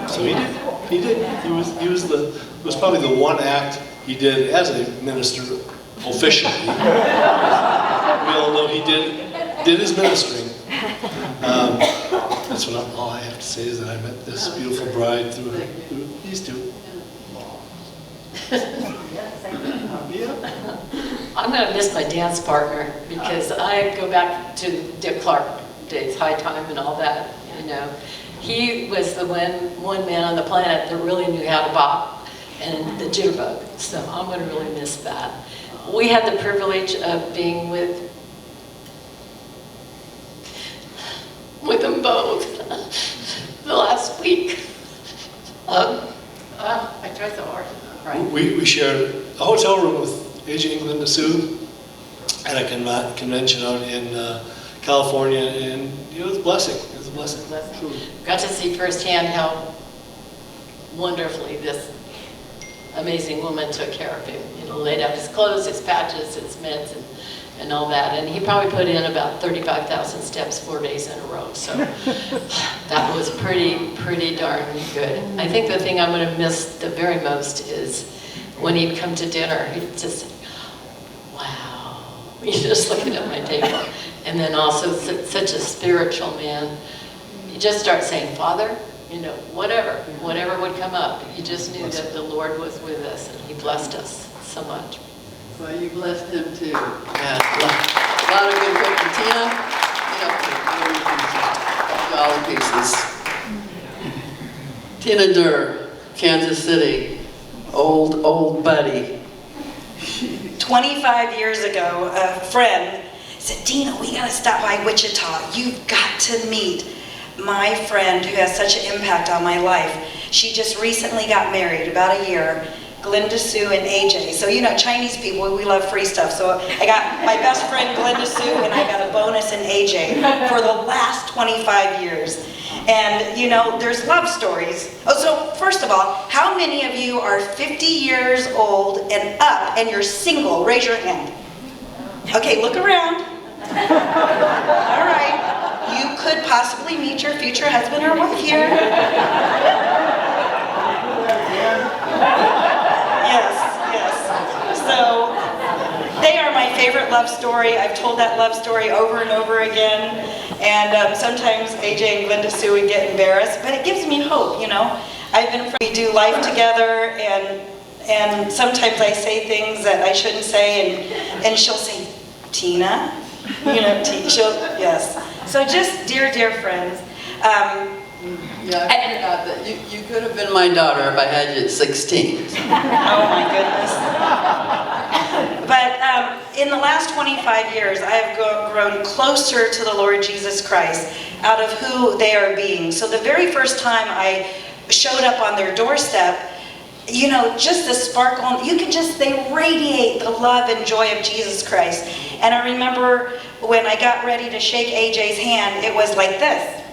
So he did. He did. He was probably the one act he did as a minister officially. We all know he did his ministering. That's all I have to say is that I met this beautiful bride through these two. I'm going to miss my dance partner, because I go back to Dick Clark days, High Time and all that, He was the one man on the planet that really knew how to bop and the jitterbug, so I'm going to really miss that. We had the privilege of being with them both the last week. I tried so hard. Right. We shared a hotel room with AJ and Linda Sue at a convention out in California, and it was a blessing. It was a blessing. Got to see firsthand how wonderfully this amazing woman took care of him. Laid out his clothes, his patches, his meds, and all that. And he probably put in about 35,000 steps 4 days in a row. So that was pretty darn good. I think the thing I'm going to miss the very most is when he'd come to dinner, he'd just say, "Wow." He's just looking at my table. And then also such a spiritual man. You just start saying, "Father," whatever would come up. You just knew that the Lord was with us, and he blessed us so much. Well, you blessed him too. Yeah, a lot of good cooking. Tina, all the pieces. Tina Durr, Kansas City, old buddy. 25 years ago, a friend said, "Dina, we gotta stop by Wichita. You've got to meet my friend who has such an impact on my life. She just recently got married, about a year, Glenda Sue and AJ." So Chinese people, we love free stuff. So I got my best friend Glenda Sue, and I got a bonus in AJ for the last 25 years. And there's love stories. Oh, so first of all, how many of you are 50 years old and up and you're single? Raise your hand. Okay, look around. All right. You could possibly meet your future husband or wife here. Yes, yes. So they are my favorite love story. I've told that love story over and over again. And sometimes AJ and Glenda Sue would get embarrassed, but it gives me hope, you know. We do life together, and sometimes I say things that I shouldn't say, and she'll say, Tina, you know, yes. So just dear, dear friends. Yeah, I forgot that you could have been my daughter if I had you at 16. Oh my goodness. But in the last 25 years, I have grown closer to the Lord Jesus Christ out of who they are being. So the very first time I showed up on their doorstep, you know, just the sparkle, they radiate the love and joy of Jesus Christ. And I remember when I got ready to shake AJ's hand, it was like this.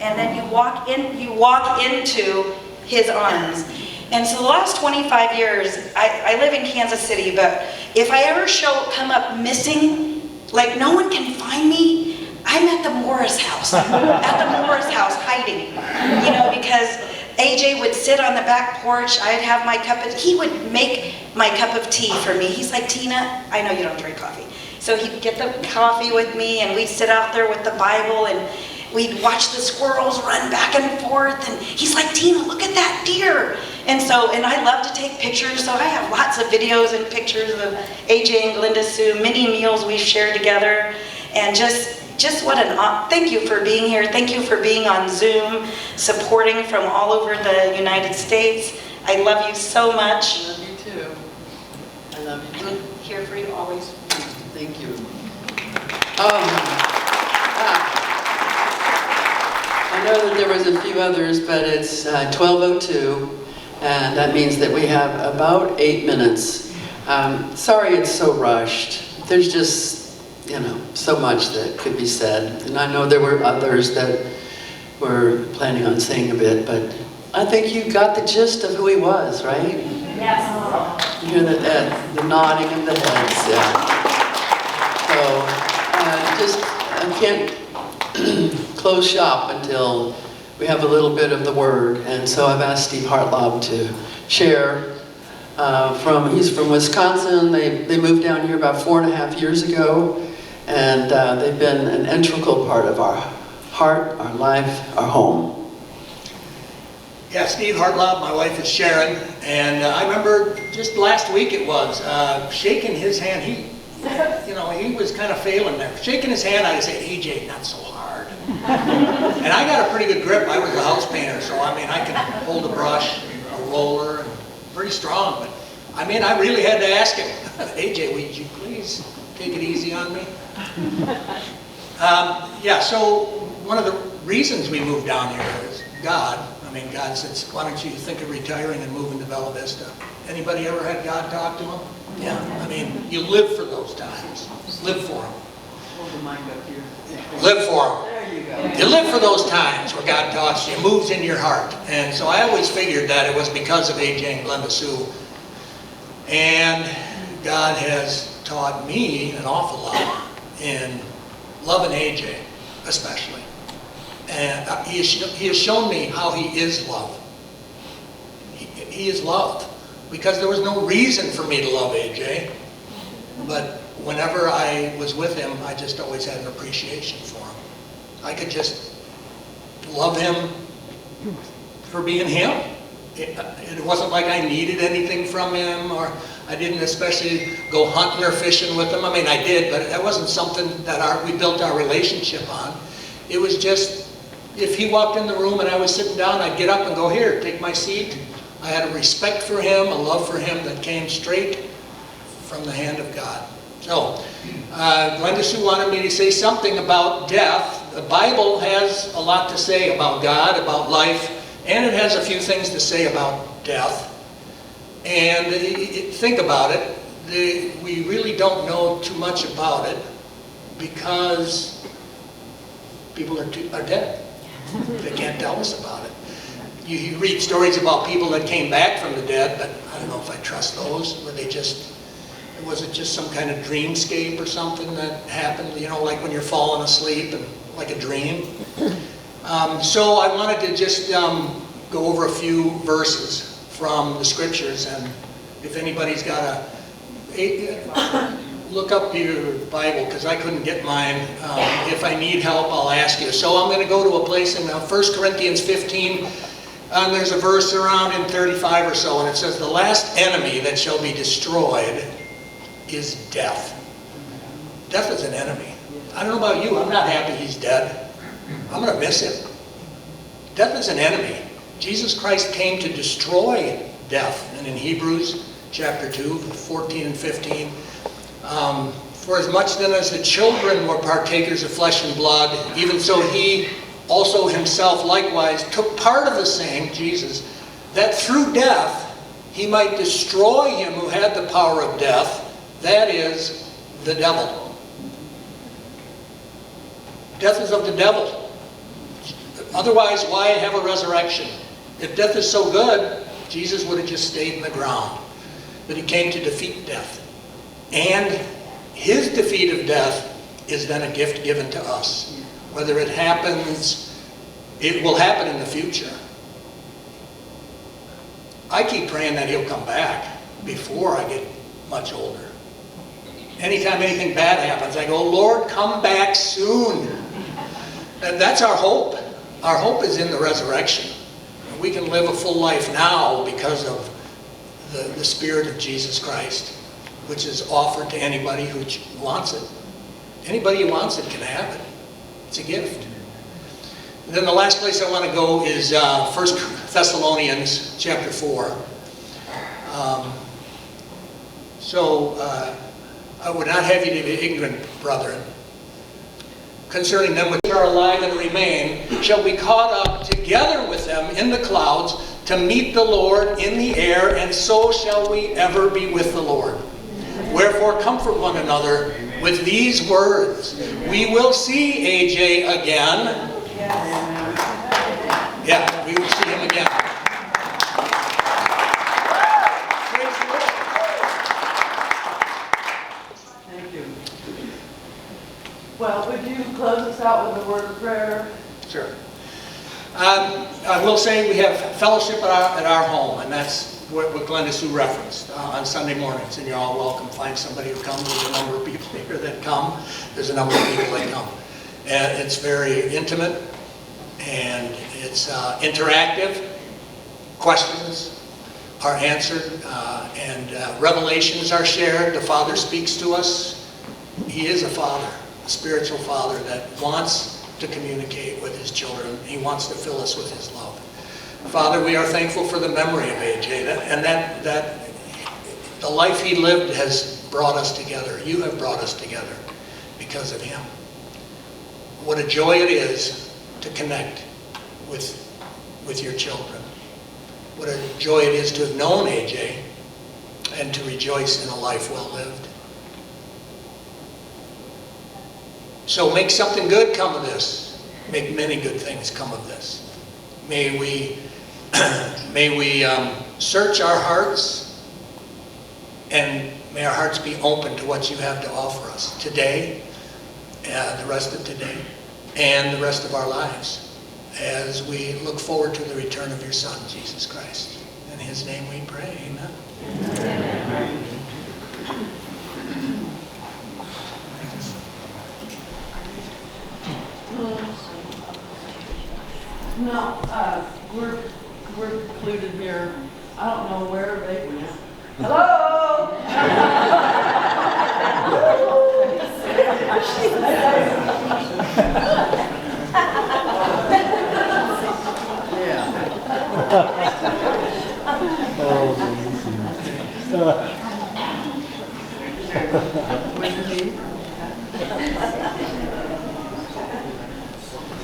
And then you walk into his arms. And so the last 25 years, I live in Kansas City, but if I ever come up missing, like no one can find me, I'm at the Morris house. At the Morris house hiding. You know, because AJ would sit on the back porch, I'd have my he would make my cup of tea for me. He's like, Tina, I know you don't drink coffee. So he'd get the coffee with me, and we'd sit out there with the Bible, and we'd watch the squirrels run back and forth, and he's like, Tina, look at that deer. And I love to take pictures, so I have lots of videos and pictures of AJ and Glenda Sue, many meals we've shared together, and just what thank you for being here. Thank you for being on Zoom, supporting from all over the United States. I love you so much. I love you too. I love you. Here for you always. Thank you. I know that there was a few others, but it's 12:02, and that means that we have about 8 minutes. Sorry it's so rushed. There's just, you know, so much that could be said. And I know there were others that were planning on saying a bit, but I think you got the gist of who he was, right? Yes. You hear the nodding of the heads, yeah. So, I can't close shop until we have a little bit of the word. And so I've asked Steve Hartlaub to share. He's from Wisconsin. They moved down here about 4.5 years ago. And they've been an integral part of our heart, our life, our home. Yeah, Steve Hartlaub, my wife is Sharon, and I remember just last week it was, shaking his hand. He was kind of failing there. Shaking his hand, I say, AJ, not so hard. And I got a pretty good grip. I was a house painter, so I can hold a brush, a roller, and pretty strong. But I really had to ask him, AJ, would you please take it easy on me? So one of the reasons we moved down here is God. God says, why don't you think of retiring and moving to Bella Vista? Anybody ever had God talk to him? Yeah, you live for those times. Live for them. Hold the mic up here. Live for them. There you go. You live for those times where God talks to you, moves in your heart. And so I always figured that it was because of AJ and Glenda Sue. And God has taught me an awful lot in loving AJ, especially. And he has shown me how he is loved. He is loved. Because there was no reason for me to love AJ. But whenever I was with him, I just always had an appreciation for him. I could just love him for being him. It wasn't like I needed anything from him, or I didn't especially go hunting or fishing with him. I did, but that wasn't something that we built our relationship on. It was just, if he walked in the room and I was sitting down, I'd get up and go, here, take my seat. I had a respect for him, a love for him that came straight from the hand of God. So, Glenda Sue wanted me to say something about death. The Bible has a lot to say about God, about life, and it has a few things to say about death. And think about it. We really don't know too much about it because people are dead. They can't tell us about it. You read stories about people that came back from the dead, but I don't know if I trust those. Was it just some kind of dreamscape or something that happened, like when you're falling asleep and like a dream? So I wanted to just go over a few verses from the scriptures. And if anybody's got look up your Bible, because I couldn't get mine. If I need help, I'll ask you. So I'm going to go to a place in 1 Corinthians 15. There's a verse around in 35 or so, and it says, the last enemy that shall be destroyed is death. Death is an enemy. I don't know about you, I'm not happy he's dead. I'm going to miss him. Death is an enemy. Jesus Christ came to destroy death. And in Hebrews chapter 2, 14 and 15, for as much then as the children were partakers of flesh and blood, even so he also himself likewise took part of the same, Jesus, that through death he might destroy him who had the power of death, that is, the devil. Death is of the devil. Otherwise, why have a resurrection? If death is so good, Jesus would have just stayed in the ground. But he came to defeat death. And his defeat of death is then a gift given to us. Whether it happens, it will happen in the future. I keep praying that he'll come back before I get much older. Anytime anything bad happens, I go, Lord, come back soon. And that's our hope. Our hope is in the resurrection. We can live a full life now because of the Spirit of Jesus Christ, which is offered to anybody who wants it. Anybody who wants it can have it. It's a gift. And then the last place I want to go is 1 Thessalonians chapter 4. I would not have you to be ignorant, brethren, concerning them which are alive and remain, shall be caught up together with them in the clouds to meet the Lord in the air, and so shall we ever be with the Lord. Wherefore comfort one another with these words. We will see AJ again. Yeah, we will see him again. Praise the Lord. Thank you. Well, would you close us out with a word of prayer? Sure. I will say we have fellowship at our home, and that's what Glenda Sue referenced on Sunday mornings, and you're all welcome. Find somebody who comes. There's a number of people here that come. There's a number of people that come. And it's very intimate, and it's interactive. Questions are answered, and revelations are shared. The Father speaks to us. He is a Father, a spiritual Father that wants to communicate with his children. He wants to fill us with his love. Father, we are thankful for the memory of AJ, and that the life he lived has brought us together. You have brought us together because of him. What a joy it is to connect with your children. What a joy it is to have known AJ and to rejoice in a life well lived. So make something good come of this. Make many good things come of this. May we search our hearts, and may our hearts be open to what you have to offer us today, the rest of today, and the rest of our lives, as we look forward to the return of your Son, Jesus Christ. In his name we pray, amen. Amen. No, we're included here. I don't know where they went. Hello?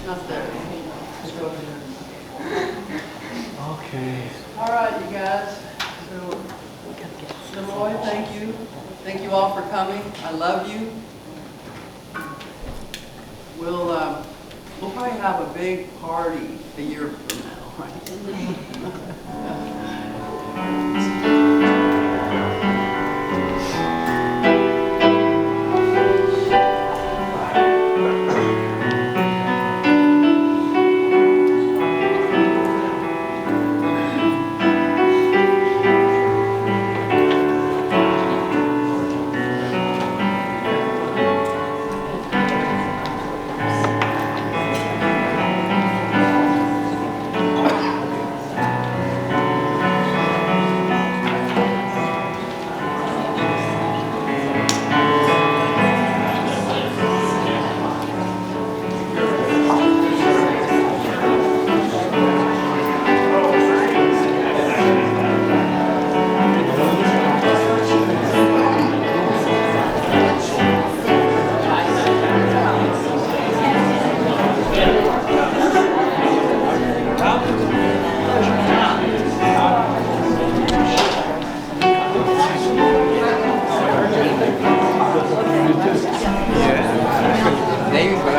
Not there. Okay. All right, you guys. So, Leroy, thank you. Thank you all for coming. I love you. We'll probably have a big party a year from now, right? name